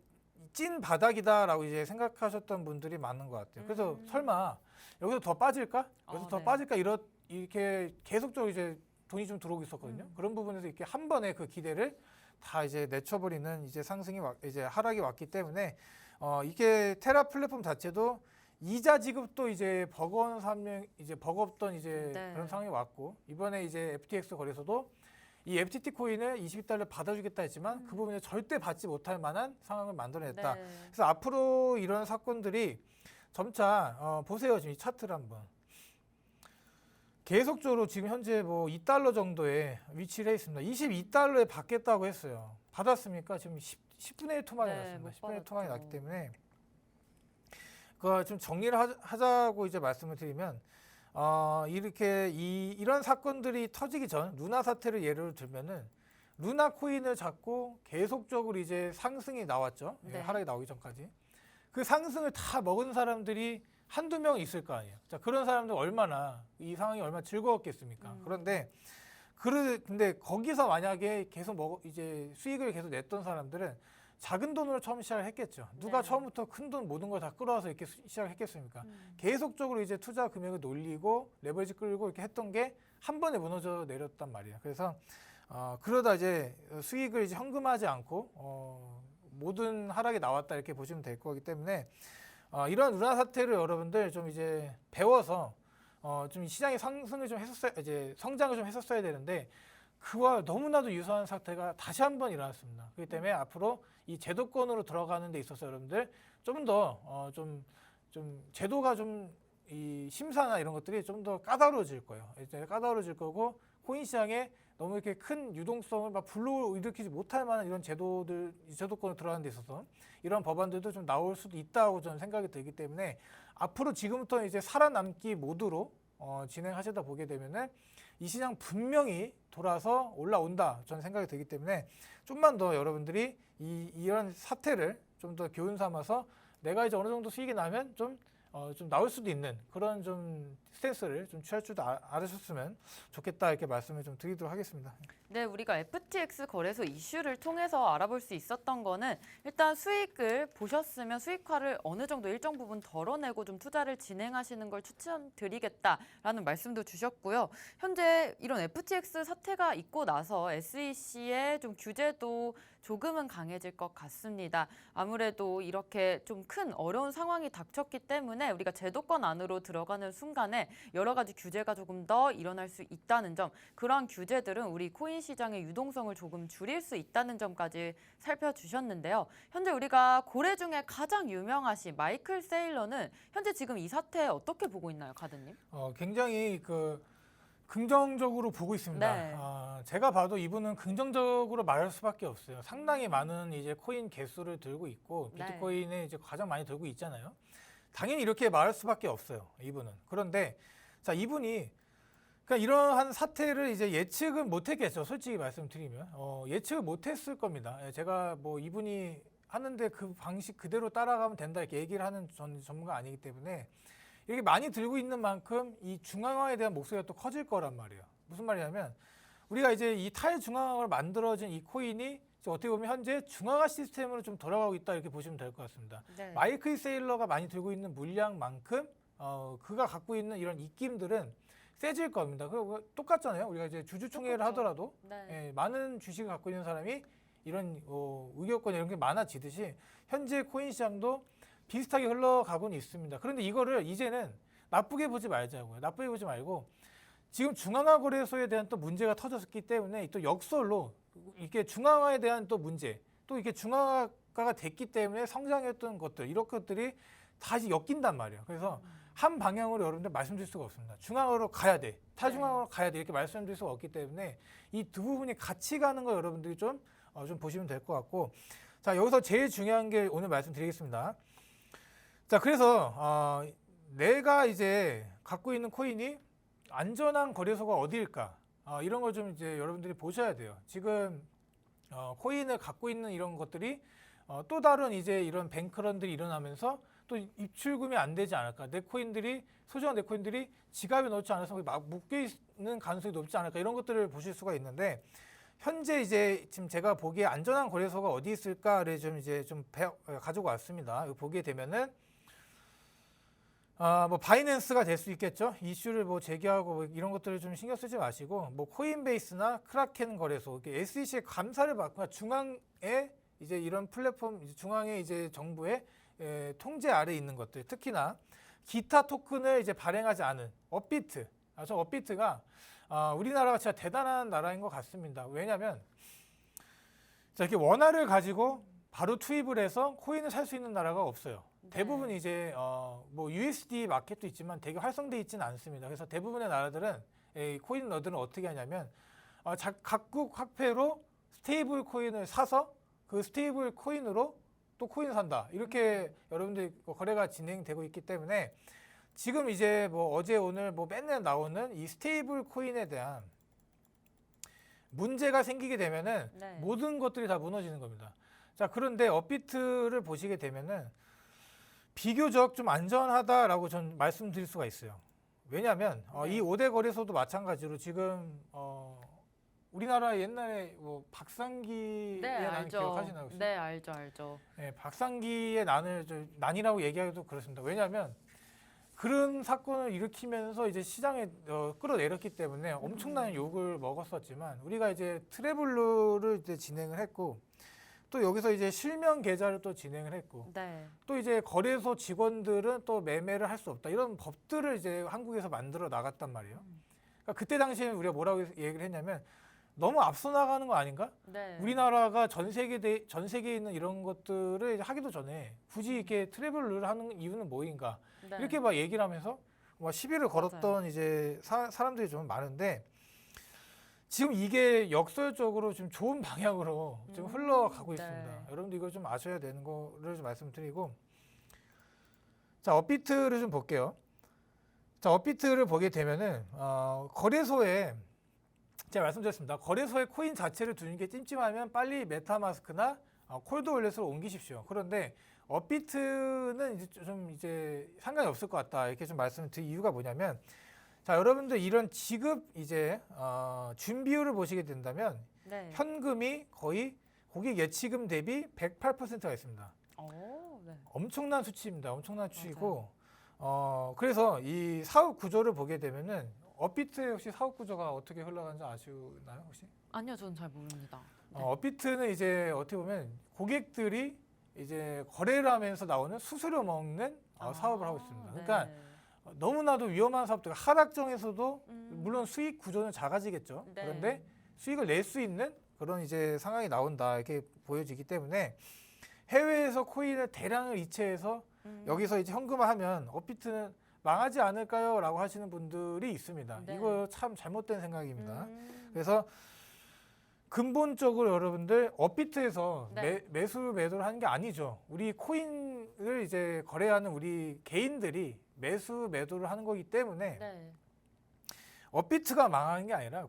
찐 바닥이다라고 이제 생각하셨던 분들이 많은 것 같아요. 그래서 설마 여기서 더 빠질까? 여기서 더 네. 빠질까? 이렇게 계속적으로 이제 돈이 좀 들어오고 있었거든요. 그런 부분에서 이렇게 한 번에 그 기대를 다 이제 내쳐버리는 이제 상승이 이제 하락이 왔기 때문에, 이게 테라 플랫폼 자체도 이자 지급도 이제 버거웠던 이제 네. 그런 상황이 왔고, 이번에 이제 FTX 거래소도 이 FTT 코인을 20달러 받아주겠다 했지만 그 부분에 절대 받지 못할 만한 상황을 만들어냈다. 네. 그래서 앞으로 이런 사건들이 점차 보세요. 지금 이 차트를 한번. 계속적으로 지금 현재 뭐 2달러 정도에 위치를 해 있습니다. 22달러에 받겠다고 했어요. 받았습니까? 지금 10분의 1 토막이 네, 났습니다. 못 10분의 1 토막이 받았죠. 났기 때문에 그 좀 정리를 하자고 이제 말씀을 드리면, 이렇게 이런 사건들이 터지기 전 루나 사태를 예를 들면은 루나 코인을 잡고 계속적으로 이제 상승이 나왔죠. 네. 하락이 나오기 전까지. 그 상승을 다 먹은 사람들이 한두 명 있을 거 아니에요. 자, 그런 사람들 이 상황이 얼마나 즐거웠겠습니까? 그런데 근데 거기서 만약에 계속 이제 수익을 계속 냈던 사람들은 작은 돈으로 처음 시작을 했겠죠. 누가 네. 처음부터 큰 돈 모든 걸 다 끌어와서 이렇게 시작했겠습니까? 계속적으로 이제 투자 금액을 놀리고 레버리지 끌고 이렇게 했던 게 한 번에 무너져 내렸단 말이에요. 그래서 그러다 이제 수익을 이제 현금화하지 않고 모든 하락이 나왔다, 이렇게 보시면 될 거기 때문에, 이런 루나 사태를 여러분들 좀 이제 배워서 좀 시장의 상승을 좀 했었어야, 이제 성장을 좀 했었어야 되는데, 그와 너무나도 유사한 사태가 다시 한번 일어났습니다. 그렇기 때문에 앞으로 이 제도권으로 들어가는 데 있어서 여러분들 좀 더 좀 제도가 좀 이 심사나 이런 것들이 좀 더 까다로워질 거예요. 이제 까다로워질 거고, 코인 시장에 너무 이렇게 큰 유동성을 막 불러일으키지 못할 만한 이런 제도권으로 들어가는 데 있어서 이런 법안들도 좀 나올 수도 있다고 저는 생각이 들기 때문에, 앞으로 지금부터 이제 살아남기 모드로 진행하시다 보게 되면은 이 시장 분명히 돌아서 올라온다, 저는 생각이 들기 때문에, 좀만 더 여러분들이 이런 사태를 좀 더 교훈 삼아서 내가 이제 어느 정도 수익이 나면 좀 나올 수도 있는 그런 좀 스탠스를 좀 취할 줄도 알으셨으면 좋겠다 이렇게 말씀을 좀 드리도록 하겠습니다. 네, 우리가 FTX 거래소 이슈를 통해서 알아볼 수 있었던 거는 일단 수익을 보셨으면 수익화를 어느 정도 일정 부분 덜어내고 좀 투자를 진행하시는 걸 추천드리겠다라는 말씀도 주셨고요. 현재 이런 FTX 사태가 있고 나서 SEC의 좀 규제도 조금은 강해질 것 같습니다. 아무래도 이렇게 좀 큰 어려운 상황이 닥쳤기 때문에 우리가 제도권 안으로 들어가는 순간에 여러 가지 규제가 조금 더 일어날 수 있다는 점, 그러한 규제들은 우리 코인 시장의 유동성을 조금 줄일 수 있다는 점까지 살펴주셨는데요. 현재 우리가 고래 중에 가장 유명하신 마이클 세일러는 현재 지금 이 사태 어떻게 보고 있나요, 카드님? 굉장히 긍정적으로 보고 있습니다. 네. 제가 봐도 이분은 긍정적으로 말할 수밖에 없어요. 상당히 많은 이제 코인 개수를 들고 있고 네. 비트코인에 이제 가장 많이 들고 있잖아요. 당연히 이렇게 말할 수밖에 없어요. 이분은. 그런데 자 이분이 그러니까 이러한 사태를 이제 예측은 못했겠죠. 솔직히 말씀드리면 예측을 못했을 겁니다. 제가 뭐 이분이 하는데 그 방식 그대로 따라가면 된다 이렇게 얘기를 하는 전문가 아니기 때문에 이렇게 많이 들고 있는 만큼 이 중앙화에 대한 목소리가 또 커질 거란 말이에요. 무슨 말이냐면 우리가 이제 이 탈중앙화로 만들어진 이 코인이 어떻게 보면 현재 중앙화 시스템으로 좀 돌아가고 있다 이렇게 보시면 될 것 같습니다. 네. 마이클 세일러가 많이 들고 있는 물량만큼 그가 갖고 있는 이런 입김들은 세질 겁니다. 그리고 똑같잖아요. 우리가 이제 주주총회를 똑같죠. 하더라도 네. 많은 주식을 갖고 있는 사람이 이런 의결권 이런 게 많아지듯이 현재 코인 시장도 비슷하게 흘러가고는 있습니다. 그런데 이거를 이제는 나쁘게 보지 말자고요. 나쁘게 보지 말고 지금 중앙화 거래소에 대한 또 문제가 터졌기 때문에 또 역설로 이게 중앙화에 대한 또 문제, 또 이게 중앙화가 됐기 때문에 성장했던 것들, 이런 것들이 다시 엮인단 말이에요. 그래서 한 방향으로 여러분들 말씀드릴 수가 없습니다. 중앙으로 가야 돼, 탈중앙으로 가야 돼 이렇게 말씀드릴 수가 없기 때문에 이 두 부분이 같이 가는 거 여러분들이 좀 보시면 될 것 같고, 자 여기서 제일 중요한 게 오늘 말씀드리겠습니다. 자 그래서 내가 이제 갖고 있는 코인이 안전한 거래소가 어디일까? 이런 걸 좀 이제 여러분들이 보셔야 돼요. 지금 코인을 갖고 있는 이런 것들이 또 다른 이제 이런 뱅크런들이 일어나면서 또 입출금이 안 되지 않을까? 내 코인들이 소중한 내 코인들이 지갑에 넣지 않아서 막 묶여 있는 가능성이 높지 않을까? 이런 것들을 보실 수가 있는데 현재 이제 지금 제가 보기에 안전한 거래소가 어디 있을까를 좀 가지고 왔습니다. 이거 보게 되면은 뭐 바이낸스가 될 수 있겠죠. 이슈를 뭐 제기하고 뭐 이런 것들을 좀 신경 쓰지 마시고 뭐 코인베이스나 크라켄 거래소, SEC의 감사를 받거나 중앙에 이제 이런 플랫폼 중앙에 이제 정부의 통제 아래 있는 것들, 특히나 기타 토큰을 이제 발행하지 않은 업비트. 저 업비트가 우리나라가 진짜 대단한 나라인 것 같습니다. 왜냐하면 이렇게 원화를 가지고 바로 투입을 해서 코인을 살 수 있는 나라가 없어요. 네. 대부분 이제 뭐 USD 마켓도 있지만 되게 활성돼 있지는 않습니다. 그래서 대부분의 나라들은 코인 너들은 어떻게 하냐면 각국 화폐로 스테이블 코인을 사서 그 스테이블 코인으로 또 코인 산다. 이렇게 여러분들 거래가 진행되고 있기 때문에 지금 이제 뭐 어제 오늘 뭐 맨날 나오는 이 스테이블 코인에 대한 문제가 생기게 되면은 네. 모든 것들이 다 무너지는 겁니다. 자, 그런데 업비트를 보시게 되면은 비교적 좀 안전하다라고 전 말씀드릴 수가 있어요. 왜냐하면 네. 이 5대 거래소도 마찬가지로 지금 우리나라 옛날에 뭐 박상기의 네, 난 알죠. 기억하시나요? 혹시? 네, 알죠. 네, 박상기의 난이라고 얘기하기도 그렇습니다. 왜냐하면 그런 사건을 일으키면서 이제 시장에 끌어내렸기 때문에 엄청난 욕을 먹었었지만 우리가 이제 트래블루를 이제 진행을 했고 또 여기서 이제 실명 계좌를 또 진행을 했고 네. 또 이제 거래소 직원들은 또 매매를 할 수 없다 이런 법들을 이제 한국에서 만들어 나갔단 말이에요. 그러니까 그때 당시에 우리가 뭐라고 얘기를 했냐면 너무 앞서 나가는 거 아닌가? 네. 우리나라가 전 세계에 있는 이런 것들을 하기도 전에 굳이 이렇게 트래블을 하는 이유는 뭐인가? 네. 이렇게 막 얘기를 하면서 막 시비를 걸었던 이제 사람들이 좀 많은데 지금 이게 역설적으로 좀 좋은 방향으로 좀 흘러가고 네. 있습니다. 여러분들 이거 좀 아셔야 되는 거를 좀 말씀드리고, 자 업비트를 좀 볼게요. 자 업비트를 보게 되면은 거래소에 제가 말씀드렸습니다. 거래소에 코인 자체를 두는 게 찜찜하면 빨리 메타마스크나 콜드월렛으로 옮기십시오. 그런데 업비트는 이제 좀 상관이 없을 것 같다 이렇게 좀 말씀을 드릴 이유가 뭐냐면 자, 여러분들 이런 지급 이제 준비율을 보시게 된다면 네. 현금이 거의 고객 예치금 대비 108%가 있습니다. 오, 네. 엄청난 수치입니다. 엄청난 수치이고 그래서 이 사업 구조를 보게 되면은 업비트의 혹시 사업 구조가 어떻게 흘러가는지 아시나요, 혹시? 아니요, 저는 잘 모릅니다. 네. 업비트는 이제 어떻게 보면 고객들이 이제 거래를 하면서 나오는 수수료 먹는 사업을 하고 있습니다. 그러니까 네. 너무나도 위험한 사업들, 하락정에서도 음. 물론 수익 구조는 작아지겠죠. 네. 그런데 수익을 낼 수 있는 그런 이제 상황이 나온다 이렇게 보여지기 때문에 해외에서 코인을 대량을 이체해서 여기서 이제 현금화하면 업비트는 망하지 않을까요?라고 하시는 분들이 있습니다. 네. 이거 참 잘못된 생각입니다. 음. 그래서 근본적으로 여러분들 업비트에서 네. 매수 매도를 하는 게 아니죠. 우리 코인을 이제 거래하는 우리 개인들이 매수 매도를 하는 거기 때문에 네. 업비트가 망하는 게 아니라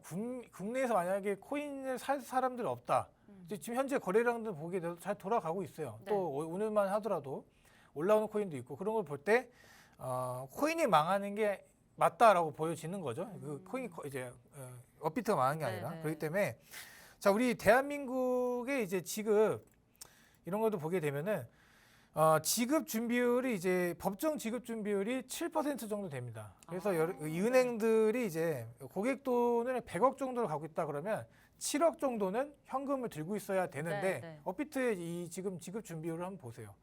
국내에서 만약에 코인을 살 사람들이 없다. 이제 지금 현재 거래량들 보게 돼도 잘 돌아가고 있어요. 네. 또 오늘만 하더라도 올라오는 코인도 있고 그런 걸 볼 때 코인이 망하는 게 맞다라고 보여지는 거죠. 그 코인 이제 업비트가 망한 게 아니라 네, 네. 그렇기 때문에 자 우리 대한민국의 이제 지급 이런 것도 보게 되면은 지급 준비율이 이제 법정 지급 준비율이 7% 정도 됩니다. 그래서 이 은행들이 이제 고객 돈을 100억 정도를 갖고 있다 그러면 7억 정도는 현금을 들고 있어야 되는데 네, 네. 업비트의 이 지금 지급 준비율을 한번 보세요.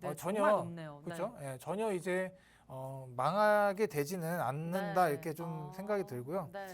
네, 전혀 정말 높네요. 그렇죠? 예, 전혀 이제 망하게 되지는 않는다 네. 이렇게 좀 생각이 들고요. 네.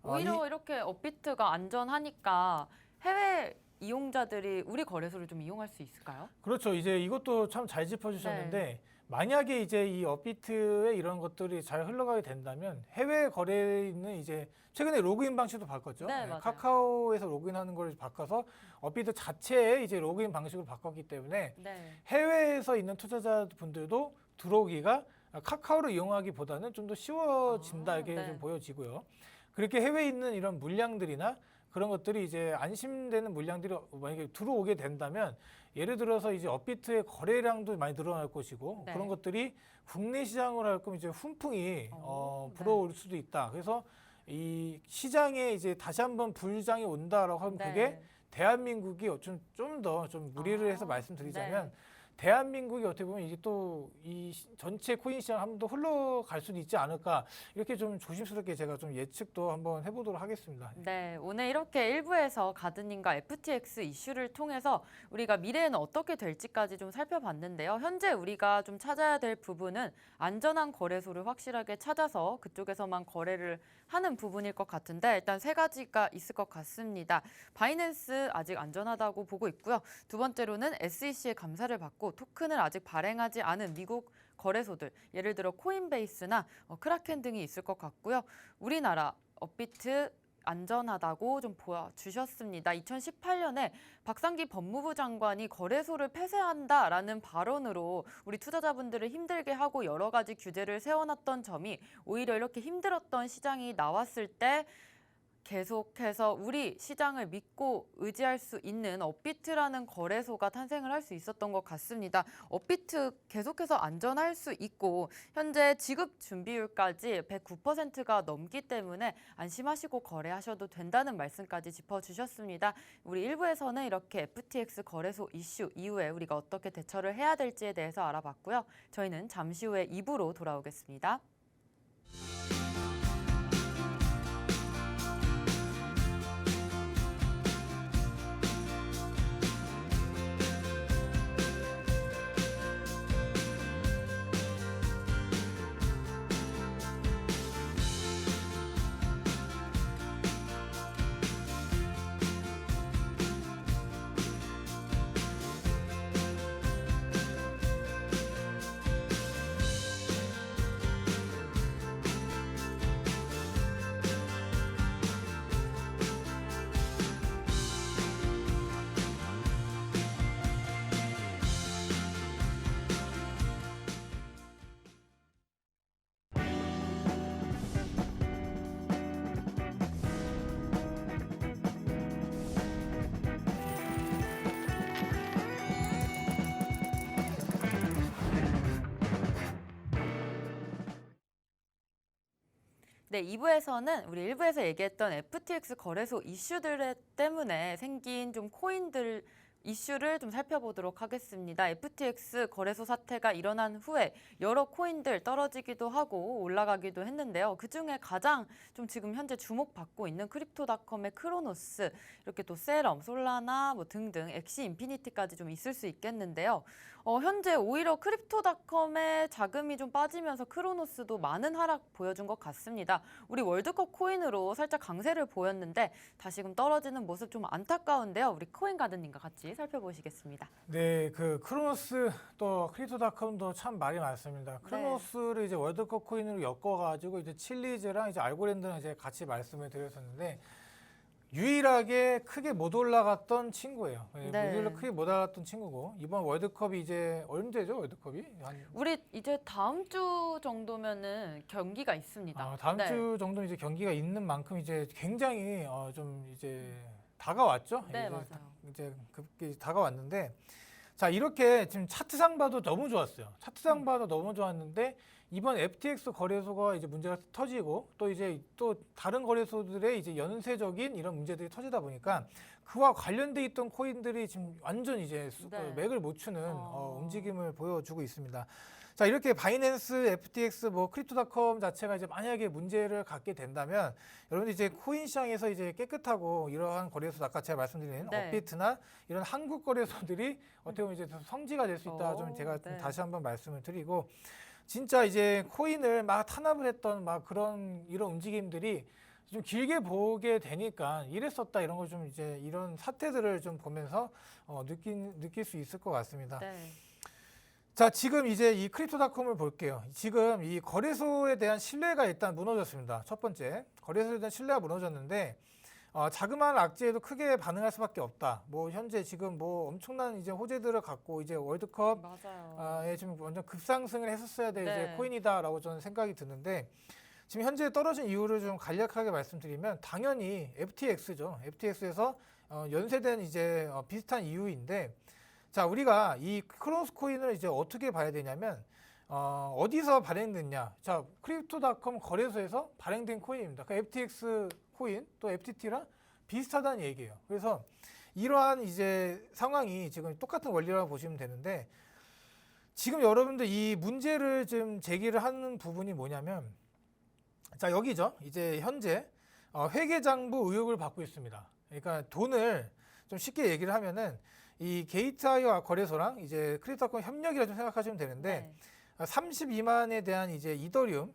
오히려 이렇게 업비트가 안전하니까 해외 이용자들이 우리 거래소를 좀 이용할 수 있을까요? 그렇죠. 이제 이것도 참 잘 짚어주셨는데 만약에 이제 이 업비트의 이런 것들이 잘 흘러가게 된다면 해외 거래에 있는 이제 최근에 로그인 방식도 바꿨죠. 네, 맞아요. 카카오에서 로그인하는 걸 바꿔서 업비트 자체의 이제 로그인 방식을 바꿨기 때문에 네. 해외에서 있는 투자자분들도 들어오기가 카카오를 이용하기보다는 좀 더 쉬워진다 이렇게 네. 좀 보여지고요. 그렇게 해외에 있는 이런 물량들이나 그런 것들이 이제 안심되는 물량들이 만약에 들어오게 된다면 예를 들어서 이제 업비트의 거래량도 많이 늘어날 것이고 네. 그런 것들이 국내 시장으로 할 거면 이제 훈풍이 네. 불어올 수도 있다. 그래서 이 시장에 이제 다시 한번 불장이 온다라고 하면 네. 그게 대한민국이 좀 더 좀 무리를 해서 말씀드리자면 네. 대한민국이 어떻게 보면 이게 또 이 전체 코인 시장 한번 더 흘러갈 수도 있지 않을까 이렇게 좀 조심스럽게 제가 좀 예측도 한번 해보도록 하겠습니다. 네, 오늘 이렇게 일부에서 가드님과 FTX 이슈를 통해서 우리가 미래에는 어떻게 될지까지 좀 살펴봤는데요. 현재 우리가 좀 찾아야 될 부분은 안전한 거래소를 확실하게 찾아서 그쪽에서만 거래를 하는 부분일 것 같은데 일단 세 가지가 있을 것 같습니다. 바이낸스 아직 안전하다고 보고 있고요. 두 번째로는 SEC의 감사를 받고 토큰을 아직 발행하지 않은 미국 거래소들, 예를 들어 코인베이스나 크라켄 등이 있을 것 같고요. 우리나라 업비트 안전하다고 좀 보여주셨습니다. 2018년에 박상기 법무부 장관이 거래소를 폐쇄한다라는 발언으로 우리 투자자분들을 힘들게 하고 여러 가지 규제를 세워놨던 점이 오히려 이렇게 힘들었던 시장이 나왔을 때 계속해서 우리 시장을 믿고 의지할 수 있는 업비트라는 거래소가 탄생을 할 수 있었던 것 같습니다. 업비트 계속해서 안전할 수 있고 현재 지급 준비율까지 109%가 넘기 때문에 안심하시고 거래하셔도 된다는 말씀까지 짚어주셨습니다. 우리 1부에서는 이렇게 FTX 거래소 이슈 이후에 우리가 어떻게 대처를 해야 될지에 대해서 알아봤고요. 저희는 잠시 후에 2부로 돌아오겠습니다. 네, 2부에서는 우리 1부에서 얘기했던 FTX 거래소 이슈들 때문에 생긴 좀 코인들 이슈를 좀 살펴보도록 하겠습니다. FTX 거래소 사태가 일어난 후에 여러 코인들 떨어지기도 하고 올라가기도 했는데요. 그중에 가장 좀 지금 현재 주목받고 있는 크립토닷컴의 크로노스, 이렇게 또 세럼, 솔라나 뭐 등등 엑시 인피니티까지 좀 있을 수 있겠는데요. 현재 오히려 크립토닷컴의 자금이 좀 빠지면서 크로노스도 많은 하락 보여준 것 같습니다. 우리 월드컵 코인으로 살짝 강세를 보였는데 다시금 떨어지는 모습 좀 안타까운데요. 우리 코인 가든님과 같이 살펴보시겠습니다. 네, 그 크로노스 또 크립토닷컴도 참 말이 많습니다. 크로노스를 이제 월드컵 코인으로 엮어가지고 이제 칠리즈랑 이제 알고랜드랑 이제 같이 말씀을 드렸었는데 유일하게 크게 못 올라갔던 친구예요. 네. 유일하게 크게 못 올라갔던 친구고 이번 월드컵이 이제 언제죠? 월드컵이? 우리 이제 다음 주 정도면은 경기가 있습니다. 다음 주 정도 이제 경기가 있는 만큼 이제 굉장히 좀 이제 다가왔죠. 네, 이제 맞아요. 이제 급기 다가왔는데 자 이렇게 지금 차트상 봐도 너무 좋았어요. 차트상 봐도 너무 좋았는데 이번 FTX 거래소가 이제 문제가 터지고 또 이제 또 다른 거래소들의 이제 연쇄적인 이런 문제들이 터지다 보니까 그와 관련돼 있던 코인들이 지금 완전 이제 네. 맥을 못 추는 움직임을 보여주고 있습니다. 자 이렇게 바이낸스, FTX, 뭐 크립토닷컴 자체가 이제 만약에 문제를 갖게 된다면 여러분들 이제 코인 시장에서 이제 깨끗하고 이러한 거래소 아까 제가 말씀드린 네. 업비트나 이런 한국 거래소들이 어떻게 보면 이제 성지가 될 수 있다 좀 제가 좀 네. 다시 한번 말씀을 드리고 진짜 이제 코인을 막 탄압을 했던 막 그런 이런 움직임들이 좀 길게 보게 되니까 이랬었다 이런 걸 좀 이제 이런 사태들을 좀 보면서 느낄 수 있을 것 같습니다. 네. 자, 지금 이제 이 크립토닷컴을 볼게요. 지금 이 거래소에 대한 신뢰가 일단 무너졌습니다. 첫 번째, 거래소에 대한 신뢰가 무너졌는데 자그마한 악재에도 크게 반응할 수밖에 없다. 뭐 현재 지금 뭐 엄청난 이제 호재들을 갖고 이제 월드컵 맞아요. 지금 완전 급상승을 했었어야 될 네. 이제 코인이다라고 저는 생각이 드는데 지금 현재 떨어진 이유를 좀 간략하게 말씀드리면 당연히 FTX죠. FTX에서 연쇄된 이제 비슷한 이유인데 자 우리가 이 크로노스 코인을 이제 어떻게 봐야 되냐면 어디서 발행됐냐? 자 크립토닷컴 거래소에서 발행된 코인입니다. 그 FTX 코인 또 FTT랑 비슷하다는 얘기예요. 그래서 이러한 이제 상황이 지금 똑같은 원리라고 보시면 되는데 지금 여러분들 이 문제를 좀 제기를 하는 부분이 뭐냐면 자 여기죠. 이제 현재 회계장부 의혹을 받고 있습니다. 그러니까 돈을 좀 쉽게 얘기를 하면은 이 게이트아이오 거래소랑 이제 크립토닷컴 협력이라 좀 생각하시면 되는데 네. 32만에 대한 이제 이더리움,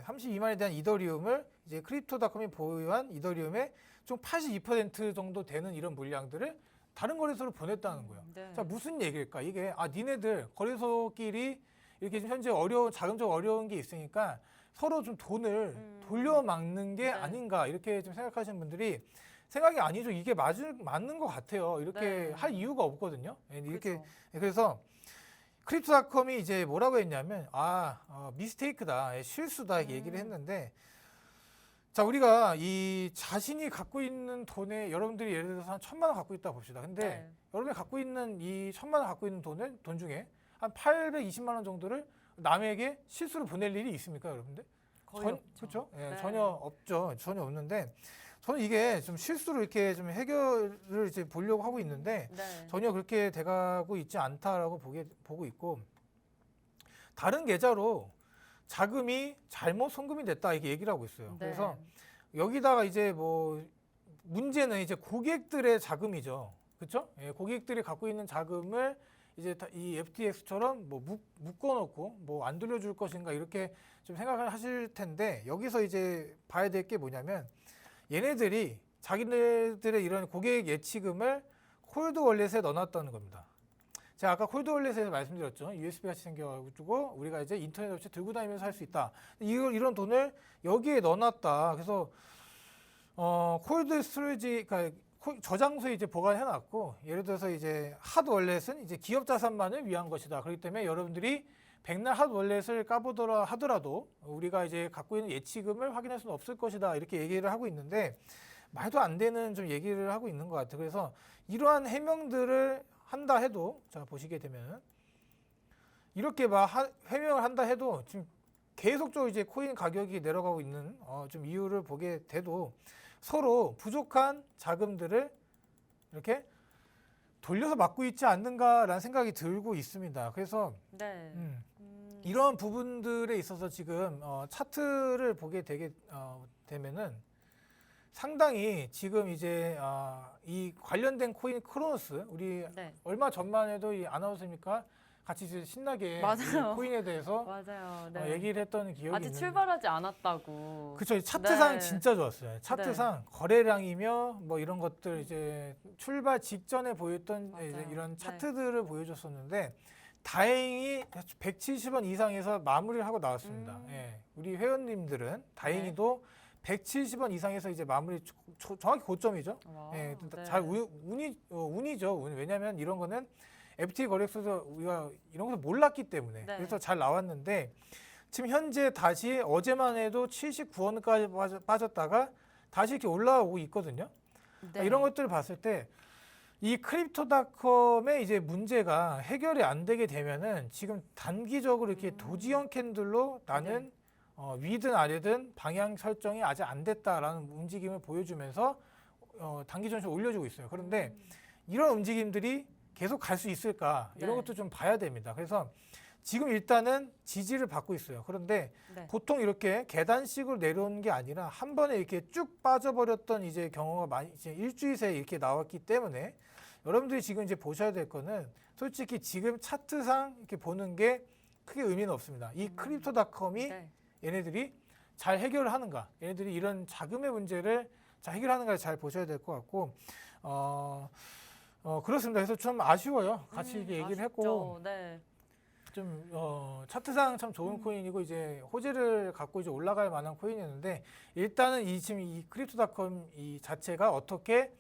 32만에 대한 이더리움을 이제 크립토닷컴이 보유한 이더리움의 좀 82% 정도 되는 이런 물량들을 다른 거래소로 보냈다는 거예요. 네. 자 무슨 얘기일까? 이게 니네들 거래소끼리 이렇게 지금 현재 자금적 어려운 게 있으니까 서로 좀 돈을 돌려막는 게 네. 아닌가 이렇게 좀 생각하시는 분들이 생각이 아니죠. 이게 맞는 것 같아요. 이렇게 네. 할 이유가 없거든요. 이렇게 그렇죠. 그래서 크립토닷컴이 이제 뭐라고 했냐면 미스테이크다, 실수다 이렇게 얘기를 했는데 자 우리가 이 자신이 갖고 있는 돈에 여러분들이 예를 들어서 한 1,000만 원 갖고 있다 봅시다. 근데 네. 여러분이 갖고 있는 이 1,000만 원 갖고 있는 돈 중에 한 820만 원 정도를 남에게 실수로 보낼 일이 있습니까, 여러분들? 거의 없죠. 그렇죠? 예, 네. 전혀 없죠. 전혀 없는데 저는 이게 좀 실수로 이렇게 좀 해결을 이제 보려고 하고 있는데 네. 전혀 그렇게 돼가고 있지 않다라고 보고 있고 다른 계좌로 자금이 잘못 송금이 됐다 이렇게 얘기를 하고 있어요. 네. 그래서 여기다가 이제 뭐 문제는 이제 고객들의 자금이죠. 그렇죠? 예, 고객들이 갖고 있는 자금을 이제 이 FTX처럼 뭐 묶어놓고 뭐 안 돌려줄 것인가 이렇게 좀 생각을 하실 텐데 여기서 이제 봐야 될 게 뭐냐면 얘네들이 자기네들의 이런 고객 예치금을 콜드 월렛에 넣어놨다는 겁니다. 제가 아까 콜드 월렛에서 말씀드렸죠. USB 같이 생겨가지고 우리가 이제 인터넷 업체 들고 다니면서 할 수 있다. 이런 돈을 여기에 넣어놨다. 그래서 콜드 스토리지, 그러니까 저장소에 이제 보관해놨고 예를 들어서 이제 핫 월렛은 이제 기업 자산만을 위한 것이다. 그렇기 때문에 여러분들이 백날 핫 월렛을 까보더라 하더라도 우리가 이제 갖고 있는 예치금을 확인할 수는 없을 것이다. 이렇게 얘기를 하고 있는데 말도 안 되는 좀 얘기를 하고 있는 것 같아요. 그래서 이러한 해명들을 한다 해도 자 보시게 되면 이렇게 막 해명을 한다 해도 지금 계속적으로 이제 코인 가격이 내려가고 있는 좀 이유를 보게 돼도 서로 부족한 자금들을 이렇게 돌려서 막고 있지 않는가라는 생각이 들고 있습니다. 그래서 네. 이런 부분들에 있어서 지금 차트를 보게 되면은 상당히 지금 이제 이 관련된 코인 크로노스 우리 네. 얼마 전만 해도 이 아나운서입니까? 같이 이제 신나게 맞아요. 이 코인에 대해서 맞아요. 네. 얘기를 했던 기억이 아직 있는데. 출발하지 않았다고. 그쵸. 차트상 네. 진짜 좋았어요. 차트상 거래량이며 뭐 이런 것들 이제 출발 직전에 보였던 맞아요. 이제 이런 네. 차트들을 보여줬었는데 다행히 170원 이상에서 마무리를 하고 나왔습니다. 예. 우리 회원님들은 다행히도 170원 이상에서 이제 마무리 정확히 고점이죠. 와, 예, 네. 잘 운이죠. 왜냐하면 이런 거는 FT 거래소에서 우리가 이런 것을 몰랐기 때문에 네. 그래서 잘 나왔는데 지금 현재 다시 어제만 해도 79원까지 빠졌다가 다시 이렇게 올라오고 있거든요. 네. 이런 것들을 봤을 때 이 크립토닷컴의 이제 문제가 해결이 안 되게 되면은 지금 단기적으로 이렇게 도지형 캔들로 나는 위든 아래든 방향 설정이 아직 안 됐다라는 움직임을 보여주면서 단기 전시를 올려주고 있어요. 그런데 이런 움직임들이 계속 갈 수 있을까 이런 네. 것도 좀 봐야 됩니다. 그래서 지금 일단은 지지를 받고 있어요. 그런데 네. 보통 이렇게 계단식으로 내려오는 게 아니라 한 번에 이렇게 쭉 빠져버렸던 이제 경우가 많이 이제 일주일 새에 이렇게 나왔기 때문에 여러분들이 지금 이제 보셔야 될 거는 솔직히 지금 차트상 이렇게 보는 게 크게 의미는 없습니다. 이 크립토닷컴이 네. 얘네들이 잘 해결을 하는가, 얘네들이 이런 자금의 문제를 잘 해결하는가를 잘 보셔야 될 것 같고, 그렇습니다. 그래서 좀 아쉬워요. 같이 이렇게 얘기를 했고, 아쉽죠. 네. 좀 차트상 참 좋은 코인이고 이제 호재를 갖고 이제 올라갈 만한 코인이었는데 일단은 지금 이 크립토닷컴 이 자체가 어떻게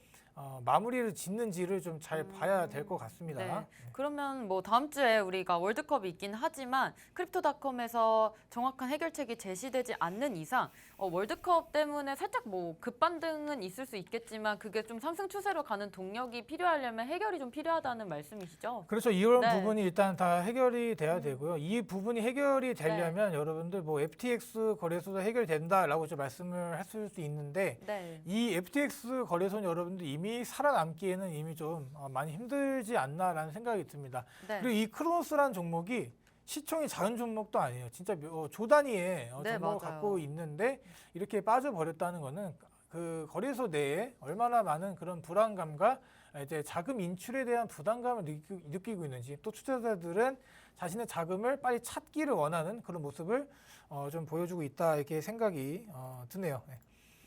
마무리를 짓는지를 좀 잘 봐야 될 것 같습니다. 네. 그러면 뭐 다음 주에 우리가 월드컵이 있긴 하지만 크립토닷컴에서 정확한 해결책이 제시되지 않는 이상 월드컵 때문에 살짝 뭐 급반등은 있을 수 있겠지만 그게 좀 상승 추세로 가는 동력이 필요하려면 해결이 좀 필요하다는 말씀이시죠? 그렇죠. 이런 네. 부분이 일단 다 해결이 돼야 되고요. 이 부분이 해결이 되려면 여러분들 뭐 FTX 거래소도 해결된다라고 좀 말씀을 하실 수 있는데 네. 이 FTX 거래소는 여러분들 이미 살아남기에는 이미 좀 많이 힘들지 않나라는 생각이 듭니다. 네. 그리고 이 크로노스라는 종목이 시총이 작은 종목도 아니에요. 진짜 조 단위의 네, 종목을 맞아요. 갖고 있는데 이렇게 빠져버렸다는 거는 그 거래소 내에 얼마나 많은 그런 불안감과 이제 자금 인출에 대한 부담감을 느끼고 있는지 또 투자자들은 자신의 자금을 빨리 찾기를 원하는 그런 모습을 좀 보여주고 있다 이렇게 생각이 드네요. 네.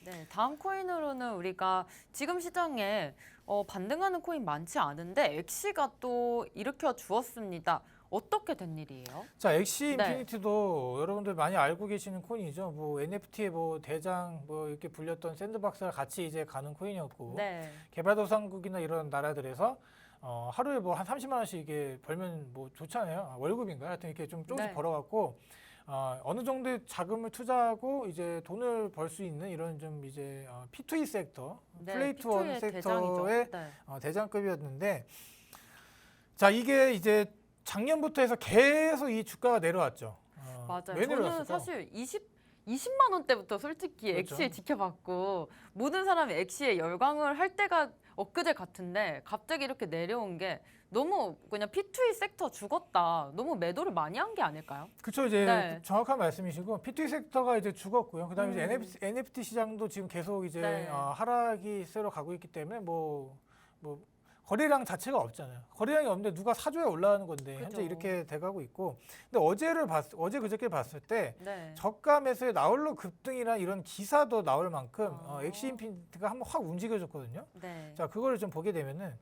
네, 다음 코인으로는 우리가 지금 시장에 반등하는 코인 많지 않은데 엑시가 또 일으켜 주었습니다. 어떻게 된 일이에요? 자, 엑시 네. 인피니티도 여러분들 많이 알고 계시는 코인이죠. 뭐 NFT의 뭐 대장 뭐 이렇게 불렸던 샌드박스랑 같이 이제 가는 코인이었고 네. 개발도상국이나 이런 나라들에서 하루에 뭐 한 30만 원씩 이게 벌면 뭐 좋잖아요. 월급인가요? 하여튼 이렇게 좀 조금씩 네. 벌어갖고 어느 정도의 자금을 투자하고 이제 돈을 벌 수 있는 이런 좀 이제 P2E 섹터, 플레이 투 원 P2E 섹터의 대장이죠. 네. 대장급이었는데 자 이게 이제 작년부터 해서 계속 이 주가가 내려왔죠. 맞아요. 왜 저는 내려왔을까? 사실 20만 원대부터 솔직히 그렇죠. 엑시에 지켜봤고 모든 사람이 엑시에 열광을 할 때가 엊그제 같은데 갑자기 이렇게 내려온 게 너무 그냥 P2E 섹터 죽었다. 너무 매도를 많이 한 게 아닐까요? 그렇죠. 이제 네. 정확한 말씀이시고 P2E 섹터가 이제 죽었고요. 그다음에 이제 NFT 시장도 지금 계속 이제 네. 하락이 세로 가고 있기 때문에 뭐 거래량 자체가 없잖아요. 거래량이 없는데 누가 사줘야 올라가는 건데 그죠. 현재 이렇게 돼가고 있고. 근데 어제 그저께 봤을 때 네. 저가 매수의 나홀로 급등이나 이런 기사도 나올 만큼 아. 엑시 인피니티가 한번 확 움직여줬거든요. 네. 자, 그거를 좀 보게 되면은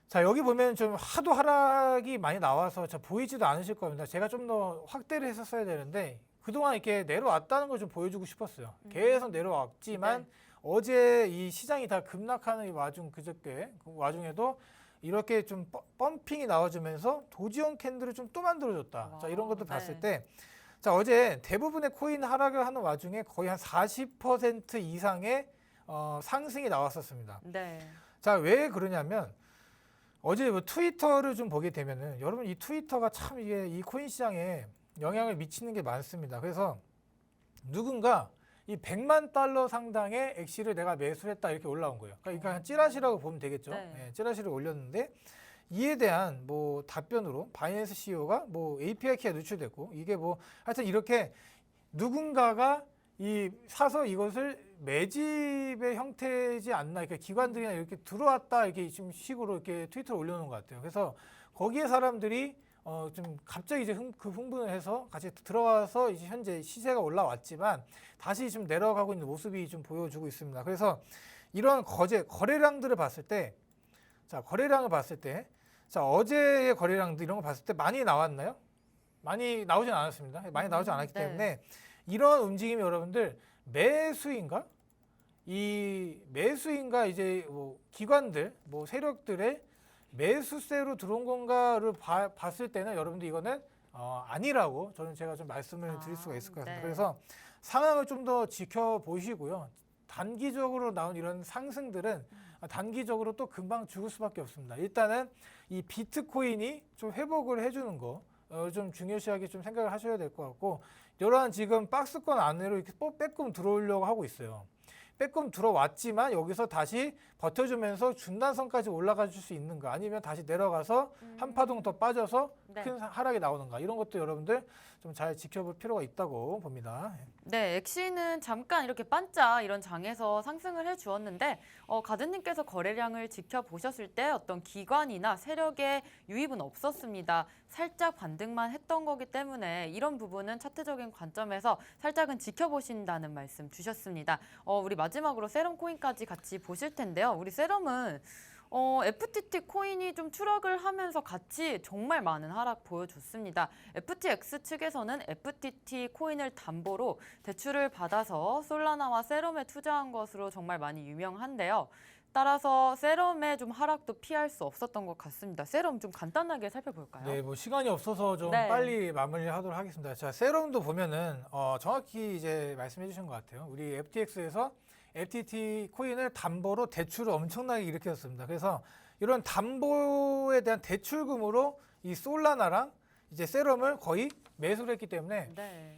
자, 여기 보면 좀 하도 하락이 많이 나와서 보이지도 않으실 겁니다. 제가 좀 더 확대를 했었어야 되는데 그동안 이렇게 내려왔다는 걸 좀 보여주고 싶었어요. 계속 내려왔지만 네. 어제 이 시장이 다 급락하는 이 그저께 그 와중에도 이렇게 좀 펌핑이 나와주면서 도지형 캔들을 좀 또 만들어줬다. 와, 자, 이런 것도 네. 봤을 때 자, 어제 대부분의 코인 하락을 하는 와중에 거의 한 40% 이상의 상승이 나왔었습니다. 네. 자, 왜 그러냐면 어제 뭐 트위터를 좀 보게 되면은 여러분 이 트위터가 참 이게 이 코인 시장에 영향을 미치는 게 많습니다. 그래서 누군가 이 100만 달러 상당의 액시를 내가 매수했다 이렇게 올라온 거예요. 그러니까 이거 찌라시라고 보면 되겠죠. 네. 네, 찌라시를 올렸는데 이에 대한 뭐 답변으로 바이낸스 CEO가 뭐 API 키가 누출됐고 이게 뭐 하여튼 이렇게 누군가가 이 사서 이것을 매집의 형태지 않나 이렇게 기관들이나 이렇게 들어왔다 이렇게 지금 식으로 이렇게 트위터를 올려놓은 것 같아요. 그래서 거기에 사람들이 좀 갑자기 이제 흥분을 해서 같이 들어와서 이제 현재 시세가 올라왔지만 다시 좀 내려가고 있는 모습이 좀 보여주고 있습니다. 그래서 이런 거래량들을 봤을 때, 자 거래량을 봤을 때, 자 어제의 거래량들 이런 거 봤을 때 많이 나왔나요? 많이 나오진 않았습니다. 많이 나오지 않았기 네. 때문에 이런 움직임이 여러분들 매수인가? 이 매수인가 이제 뭐 기관들, 뭐 세력들의 매수세로 들어온 건가를 봤을 때는 여러분들 이거는 아니라고 제가 좀 말씀을 드릴 수가 있을 것 같습니다. 네. 그래서 상황을 좀 더 지켜보시고요. 단기적으로 나온 이런 상승들은 단기적으로 또 금방 죽을 수밖에 없습니다. 일단은 이 비트코인이 좀 회복을 해주는 거 좀 중요시하게 좀 생각을 하셔야 될 것 같고 이러한 지금 박스권 안으로 이렇게 빼꼼 들어오려고 하고 있어요. 빼꼼 들어왔지만 여기서 다시 버텨주면서 중단선까지 올라가 줄 수 있는가 아니면 다시 내려가서 한 파동 더 빠져서 네. 큰 하락이 나오는가 이런 것도 여러분들 좀 잘 지켜볼 필요가 있다고 봅니다. 네, 엑시는 잠깐 이렇게 반짝 이런 장에서 상승을 해주었는데 가드님께서 거래량을 지켜보셨을 때 어떤 기관이나 세력의 유입은 없었습니다. 살짝 반등만 했던 거기 때문에 이런 부분은 차트적인 관점에서 살짝은 지켜보신다는 말씀 주셨습니다. 우리 마지막으로 세럼 코인까지 같이 보실 텐데요. 우리 세럼은 FTT 코인이 좀 추락을 하면서 같이 정말 많은 하락 보여줬습니다. FTX 측에서는 FTT 코인을 담보로 대출을 받아서 솔라나와 세럼에 투자한 것으로 정말 많이 유명한데요. 따라서 세럼의 좀 하락도 피할 수 없었던 것 같습니다. 세럼 좀 간단하게 살펴볼까요? 네, 뭐 시간이 없어서 좀 네. 빨리 마무리하도록 하겠습니다. 자, 세럼도 보면은 정확히 이제 말씀해 주신 것 같아요. 우리 FTX에서 FTT 코인을 담보로 대출을 엄청나게 일으켰습니다. 그래서 이런 담보에 대한 대출금으로 이 솔라나랑 이제 세럼을 거의 매수를 했기 때문에 네.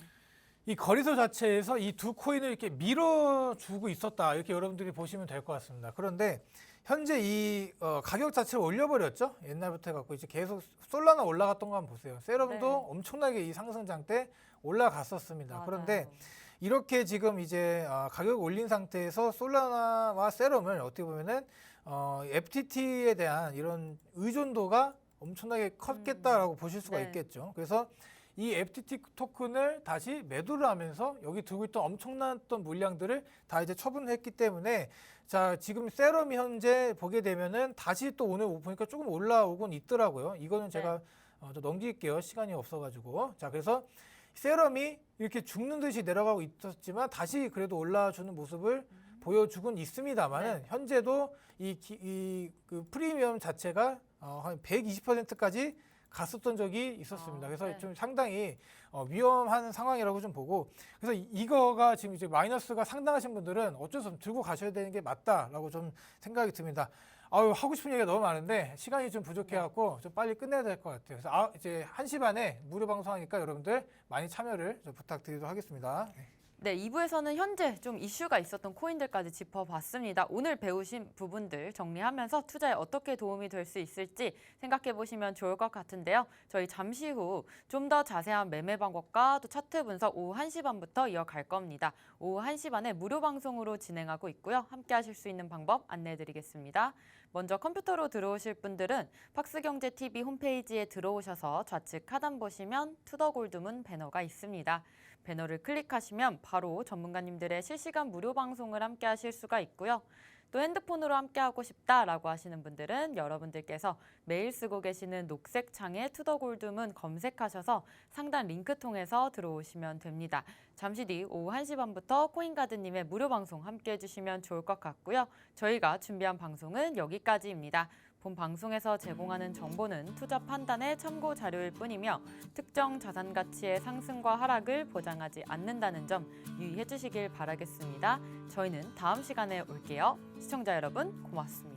이 거래소 자체에서 이 두 코인을 이렇게 밀어주고 있었다 이렇게 여러분들이 보시면 될 것 같습니다. 그런데 현재 이 가격 자체를 올려버렸죠. 옛날부터 해갖고 이제 계속 솔라나 올라갔던 거 한번 보세요. 세럼도 네. 엄청나게 이 상승장 때 올라갔었습니다. 맞아요. 그런데 이렇게 지금 이제 가격을 올린 상태에서 솔라나와 세럼을 어떻게 보면은 FTT에 대한 이런 의존도가 엄청나게 컸겠다라고 보실 수가 네. 있겠죠. 그래서 이 FTT 토큰을 다시 매도를 하면서 여기 두고 있던 엄청났던 물량들을 다 이제 처분했기 때문에 자 지금 세럼이 현재 보게 되면은 다시 또 오늘 보니까 조금 올라오곤 있더라고요. 이거는 제가 좀 넘길게요. 시간이 없어가지고. 자 그래서 세럼이 이렇게 죽는 듯이 내려가고 있었지만 다시 그래도 올라주는 모습을 보여주곤 있습니다만은 네. 현재도 그 프리미엄 자체가 한 120%까지 갔었던 적이 있었습니다. 그래서 네. 좀 상당히 위험한 상황이라고 좀 보고 그래서 이거가 지금 이제 마이너스가 상당하신 분들은 어쩔 수 없이 들고 가셔야 되는 게 맞다라고 좀 생각이 듭니다. 아유 하고 싶은 얘기가 너무 많은데 시간이 좀 부족해갖고 좀 빨리 끝내야 될 것 같아요. 그래서 이제 1시 반에 무료 방송하니까 여러분들 많이 참여를 좀 부탁드리도록 하겠습니다. 네, 2부에서는 현재 좀 이슈가 있었던 코인들까지 짚어봤습니다. 오늘 배우신 부분들 정리하면서 투자에 어떻게 도움이 될 수 있을지 생각해 보시면 좋을 것 같은데요. 저희 잠시 후 좀 더 자세한 매매 방법과 또 차트 분석 오후 1시 반부터 이어갈 겁니다. 오후 1시 반에 무료 방송으로 진행하고 있고요. 함께 하실 수 있는 방법 안내해 드리겠습니다. 먼저 컴퓨터로 들어오실 분들은 박스경제TV 홈페이지에 들어오셔서 좌측 하단 보시면 투더골드문 배너가 있습니다. 배너를 클릭하시면 바로 전문가님들의 실시간 무료 방송을 함께 하실 수가 있고요. 또 핸드폰으로 함께하고 싶다라고 하시는 분들은 여러분들께서 매일 쓰고 계시는 녹색 창에 투더골드문 검색하셔서 상단 링크 통해서 들어오시면 됩니다. 잠시 뒤 오후 1시 반부터 코인가드님의 무료 방송 함께해 주시면 좋을 것 같고요. 저희가 준비한 방송은 여기까지입니다. 본 방송에서 제공하는 정보는 투자 판단의 참고 자료일 뿐이며 특정 자산 가치의 상승과 하락을 보장하지 않는다는 점 유의해 주시길 바라겠습니다. 저희는 다음 시간에 올게요. 시청자 여러분 고맙습니다.